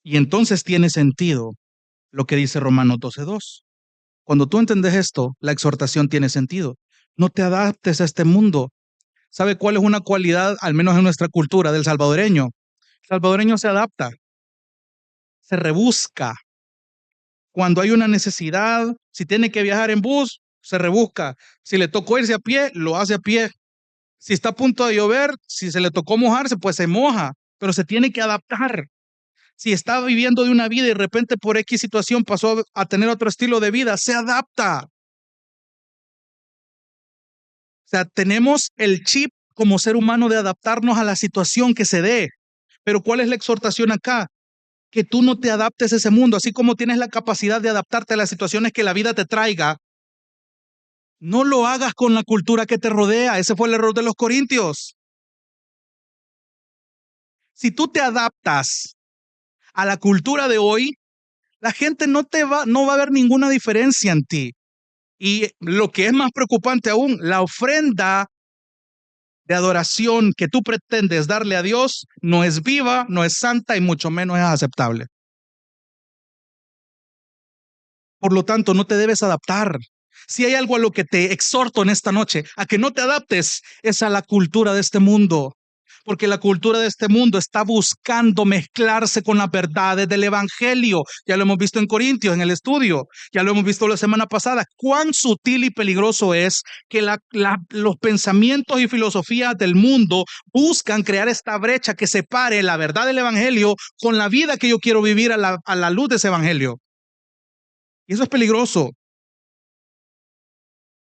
Y entonces tiene sentido lo que dice Romanos 12:2. Cuando tú entiendes esto, la exhortación tiene sentido. No te adaptes a este mundo. ¿Sabe cuál es una cualidad, al menos en nuestra cultura, del salvadoreño? El salvadoreño se adapta, se rebusca. Cuando hay una necesidad, si tiene que viajar en bus, se rebusca. Si le tocó irse a pie, lo hace a pie. Si está a punto de llover, si se le tocó mojarse, pues se moja, pero se tiene que adaptar. Si está viviendo de una vida y de repente por X situación pasó a tener otro estilo de vida, se adapta. O sea, tenemos el chip como ser humano de adaptarnos a la situación que se dé. Pero ¿cuál es la exhortación acá? Que tú no te adaptes a ese mundo, así como tienes la capacidad de adaptarte a las situaciones que la vida te traiga. No lo hagas con la cultura que te rodea. Ese fue el error de los corintios. Si tú te adaptas a la cultura de hoy, la gente no va a ver ninguna diferencia en ti. Y lo que es más preocupante aún, la ofrenda de adoración que tú pretendes darle a Dios no es viva, no es santa y mucho menos es aceptable. Por lo tanto, no te debes adaptar. Si hay algo a lo que te exhorto en esta noche, a que no te adaptes, es a la cultura de este mundo. Porque la cultura de este mundo está buscando mezclarse con las verdades del Evangelio. Ya lo hemos visto en Corintios, en el estudio. Ya lo hemos visto la semana pasada. Cuán sutil y peligroso es que los pensamientos y filosofías del mundo buscan crear esta brecha que separe la verdad del Evangelio con la vida que yo quiero vivir a la luz de ese Evangelio. Y eso es peligroso.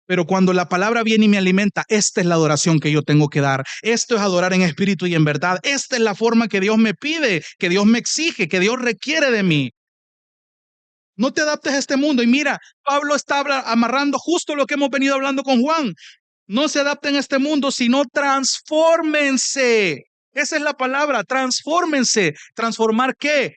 Pero cuando la palabra viene y me alimenta, esta es la adoración que yo tengo que dar. Esto es adorar en espíritu y en verdad. Esta es la forma que Dios me pide, que Dios me exige, que Dios requiere de mí. No te adaptes a este mundo. Y mira, Pablo está amarrando justo lo que hemos venido hablando con Juan. No se adapten a este mundo, sino transfórmense. Esa es la palabra, transfórmense. ¿Transformar qué?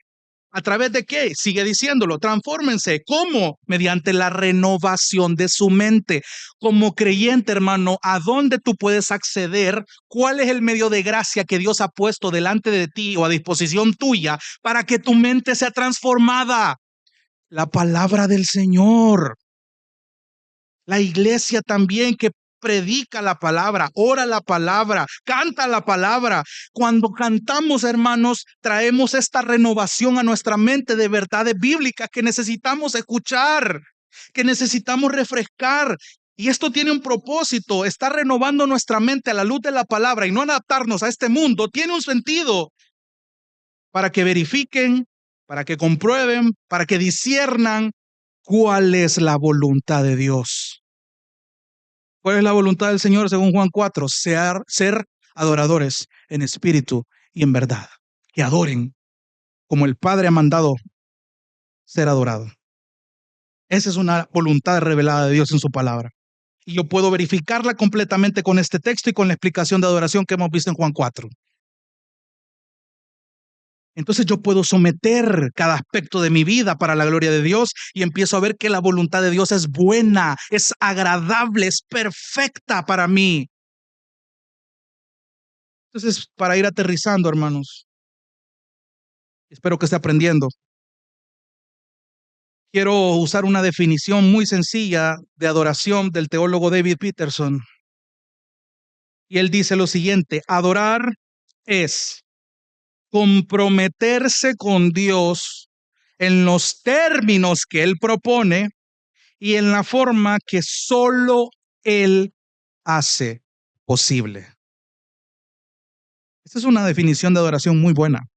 ¿A través de qué? Sigue diciéndolo, transfórmense. ¿Cómo? Mediante la renovación de su mente. Como creyente, hermano, ¿a dónde tú puedes acceder? ¿Cuál es el medio de gracia que Dios ha puesto delante de ti o a disposición tuya para que tu mente sea transformada? La palabra del Señor. La iglesia también que predica la palabra, ora la palabra, canta la palabra. Cuando cantamos, hermanos, traemos esta renovación a nuestra mente de verdades bíblicas que necesitamos escuchar, que necesitamos refrescar. Y esto tiene un propósito, está renovando nuestra mente a la luz de la palabra y no adaptarnos a este mundo. Tiene un sentido para que verifiquen, para que comprueben, para que disciernan cuál es la voluntad de Dios. ¿Cuál es la voluntad del Señor según Juan 4? Ser adoradores en espíritu y en verdad. Que adoren como el Padre ha mandado ser adorado. Esa es una voluntad revelada de Dios en su palabra. Y yo puedo verificarla completamente con este texto y con la explicación de adoración que hemos visto en Juan 4. Entonces yo puedo someter cada aspecto de mi vida para la gloria de Dios y empiezo a ver que la voluntad de Dios es buena, es agradable, es perfecta para mí. Entonces, para ir aterrizando, hermanos, espero que esté aprendiendo. Quiero usar una definición muy sencilla de adoración del teólogo David Peterson. Y él dice lo siguiente: adorar es comprometerse con Dios en los términos que Él propone y en la forma que solo Él hace posible. Esta es una definición de adoración muy buena.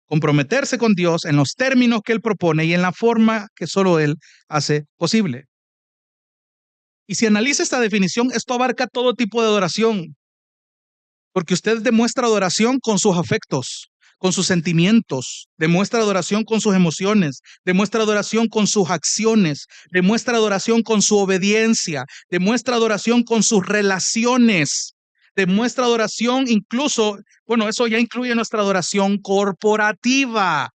Comprometerse con Dios en los términos que Él propone y en la forma que solo Él hace posible. Y si analiza esta definición, esto abarca todo tipo de adoración, porque usted demuestra adoración con sus afectos, con sus sentimientos, demuestra adoración con sus emociones, demuestra adoración con sus acciones, demuestra adoración con su obediencia, demuestra adoración con sus relaciones, demuestra adoración incluso, bueno, eso ya incluye nuestra adoración corporativa.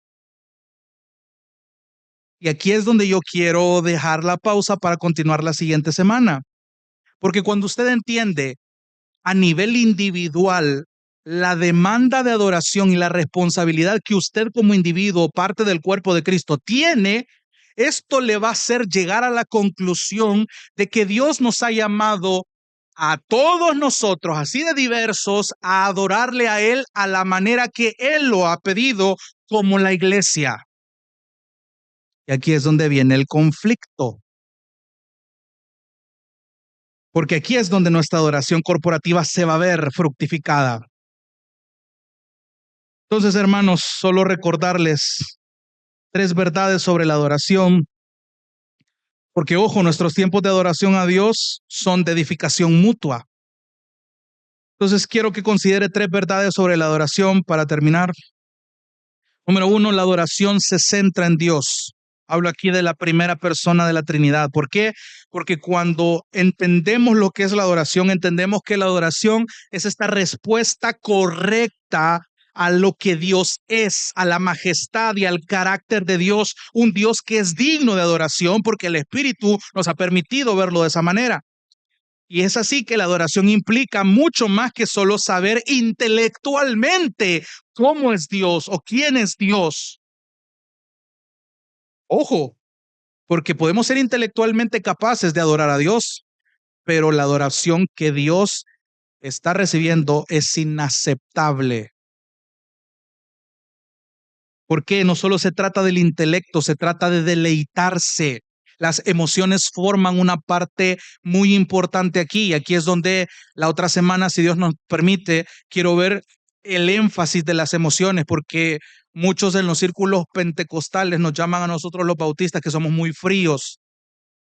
Y aquí es donde yo quiero dejar la pausa para continuar la siguiente semana. Porque cuando usted entiende a nivel individual la demanda de adoración y la responsabilidad que usted como individuo, parte del cuerpo de Cristo, tiene, esto le va a hacer llegar a la conclusión de que Dios nos ha llamado a todos nosotros, así de diversos, a adorarle a Él a la manera que Él lo ha pedido, como la iglesia. Y aquí es donde viene el conflicto. Porque aquí es donde nuestra adoración corporativa se va a ver fructificada. Entonces, hermanos, solo recordarles 3 verdades sobre la adoración, porque ojo, nuestros tiempos de adoración a Dios son de edificación mutua. Entonces, quiero que considere 3 verdades sobre la adoración para terminar. Número 1, la adoración se centra en Dios. Hablo aquí de la primera persona de la Trinidad. ¿Por qué? Porque cuando entendemos lo que es la adoración, entendemos que la adoración es esta respuesta correcta a lo que Dios es, a la majestad y al carácter de Dios, un Dios que es digno de adoración porque el Espíritu nos ha permitido verlo de esa manera. Y es así que la adoración implica mucho más que solo saber intelectualmente cómo es Dios o quién es Dios. Ojo, porque podemos ser intelectualmente capaces de adorar a Dios, pero la adoración que Dios está recibiendo es inaceptable. Porque no solo se trata del intelecto, se trata de deleitarse. Las emociones forman una parte muy importante aquí. Aquí es donde la otra semana, si Dios nos permite, quiero ver el énfasis de las emociones, porque muchos en los círculos pentecostales nos llaman a nosotros los bautistas que somos muy fríos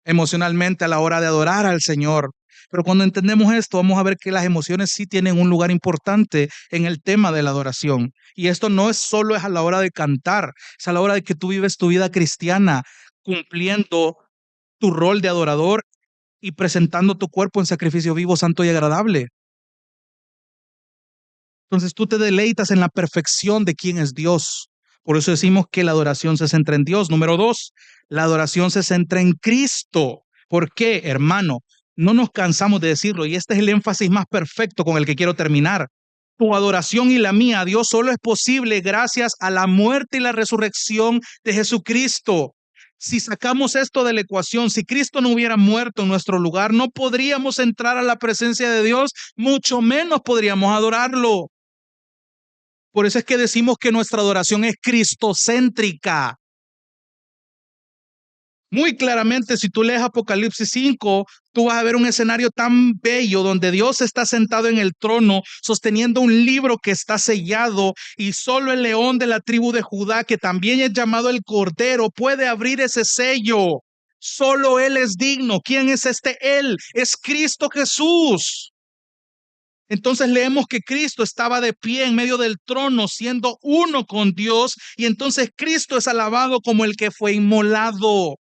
emocionalmente a la hora de adorar al Señor. Pero cuando entendemos esto, vamos a ver que las emociones sí tienen un lugar importante en el tema de la adoración. Y esto no es solo a la hora de cantar, es a la hora de que tú vives tu vida cristiana, cumpliendo tu rol de adorador y presentando tu cuerpo en sacrificio vivo, santo y agradable. Entonces tú te deleitas en la perfección de quién es Dios. Por eso decimos que la adoración se centra en Dios. Número 2, la adoración se centra en Cristo. ¿Por qué, hermano? No nos cansamos de decirlo y este es el énfasis más perfecto con el que quiero terminar. Tu adoración y la mía a Dios solo es posible gracias a la muerte y la resurrección de Jesucristo. Si sacamos esto de la ecuación, si Cristo no hubiera muerto en nuestro lugar, no podríamos entrar a la presencia de Dios, mucho menos podríamos adorarlo. Por eso es que decimos que nuestra adoración es cristocéntrica. Muy claramente, si tú lees Apocalipsis 5, tú vas a ver un escenario tan bello donde Dios está sentado en el trono, sosteniendo un libro que está sellado, y solo el león de la tribu de Judá, que también es llamado el Cordero, puede abrir ese sello. Solo Él es digno. ¿Quién es este Él? Es Cristo Jesús. Entonces leemos que Cristo estaba de pie en medio del trono, siendo uno con Dios, y entonces Cristo es alabado como el que fue inmolado,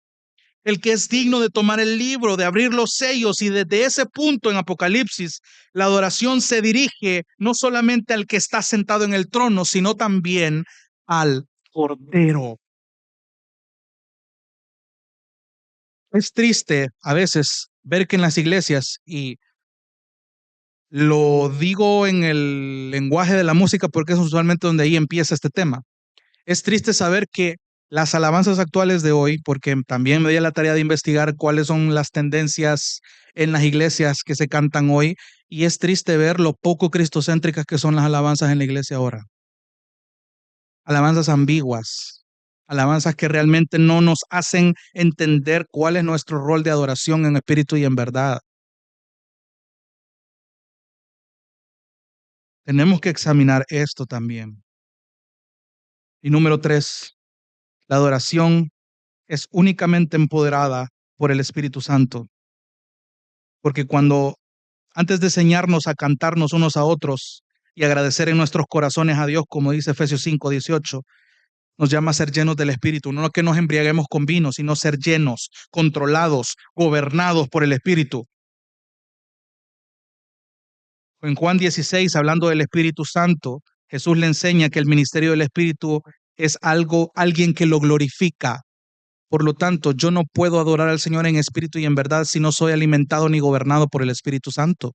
el que es digno de tomar el libro, de abrir los sellos, y desde ese punto en Apocalipsis, la adoración se dirige no solamente al que está sentado en el trono, sino también al Cordero. Es triste a veces ver que en las iglesias, y lo digo en el lenguaje de la música porque es usualmente donde ahí empieza este tema. Es triste saber que las alabanzas actuales de hoy, porque también me di a la tarea de investigar cuáles son las tendencias en las iglesias que se cantan hoy, y es triste ver lo poco cristocéntricas que son las alabanzas en la iglesia ahora. Alabanzas ambiguas, alabanzas que realmente no nos hacen entender cuál es nuestro rol de adoración en espíritu y en verdad. Tenemos que examinar esto también. Y número 3, la adoración es únicamente empoderada por el Espíritu Santo. Porque antes de enseñarnos a cantarnos unos a otros y agradecer en nuestros corazones a Dios, como dice Efesios 5:18, nos llama a ser llenos del Espíritu. No que nos embriaguemos con vino, sino ser llenos, controlados, gobernados por el Espíritu. En Juan 16, hablando del Espíritu Santo, Jesús le enseña que el ministerio del Espíritu es alguien que lo glorifica. Por lo tanto, yo no puedo adorar al Señor en espíritu y en verdad si no soy alimentado ni gobernado por el Espíritu Santo.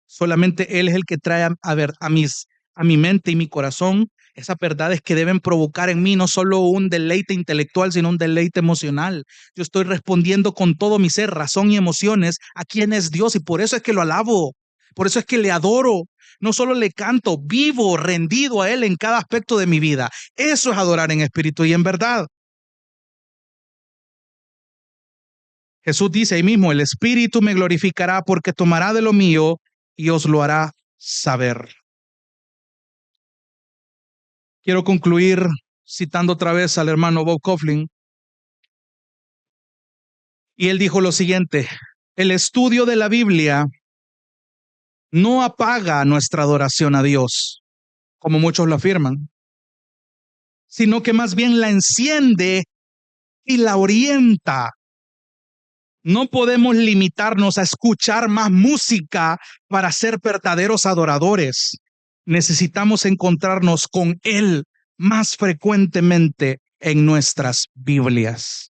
Solamente Él es el que trae a mi mente y mi corazón esas verdades que deben provocar en mí no solo un deleite intelectual, sino un deleite emocional. Yo estoy respondiendo con todo mi ser, razón y emociones a quién es Dios, y por eso es que lo alabo, por eso es que le adoro. No solo le canto, vivo rendido a Él en cada aspecto de mi vida. Eso es adorar en espíritu y en verdad. Jesús dice ahí mismo, el Espíritu me glorificará porque tomará de lo mío y os lo hará saber. Quiero concluir citando otra vez al hermano Bob Kauflin. Y él dijo lo siguiente: el estudio de la Biblia no apaga nuestra adoración a Dios, como muchos lo afirman, sino que más bien la enciende y la orienta. No podemos limitarnos a escuchar más música para ser verdaderos adoradores. Necesitamos encontrarnos con Él más frecuentemente en nuestras Biblias.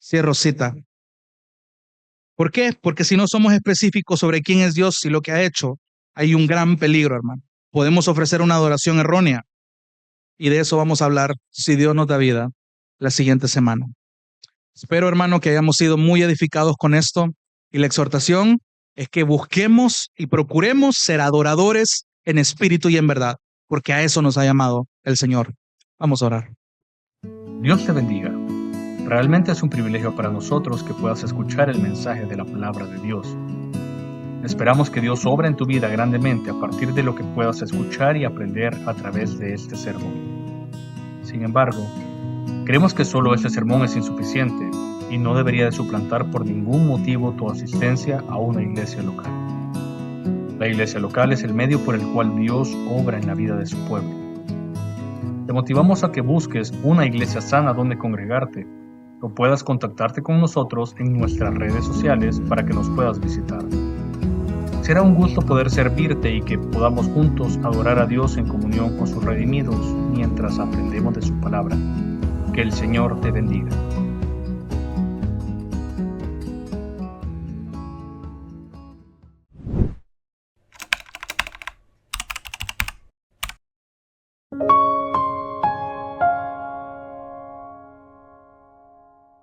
Cierro cita. ¿Por qué? Porque si no somos específicos sobre quién es Dios y lo que ha hecho, hay un gran peligro, hermano. Podemos ofrecer una adoración errónea. Y de eso vamos a hablar, si Dios nos da vida, la siguiente semana. Espero, hermano, que hayamos sido muy edificados con esto, y la exhortación es que busquemos y procuremos ser adoradores en espíritu y en verdad, porque a eso nos ha llamado el Señor. Vamos a orar. Dios te bendiga. Realmente es un privilegio para nosotros que puedas escuchar el mensaje de la palabra de Dios. Esperamos que Dios obra en tu vida grandemente a partir de lo que puedas escuchar y aprender a través de este sermón. Sin embargo, creemos que solo este sermón es insuficiente y no debería de suplantar por ningún motivo tu asistencia a una iglesia local. La iglesia local es el medio por el cual Dios obra en la vida de su pueblo. Te motivamos a que busques una iglesia sana donde congregarte, o puedas contactarte con nosotros en nuestras redes sociales para que nos puedas visitar. Será un gusto poder servirte y que podamos juntos adorar a Dios en comunión con sus redimidos mientras aprendemos de su palabra. Que el Señor te bendiga.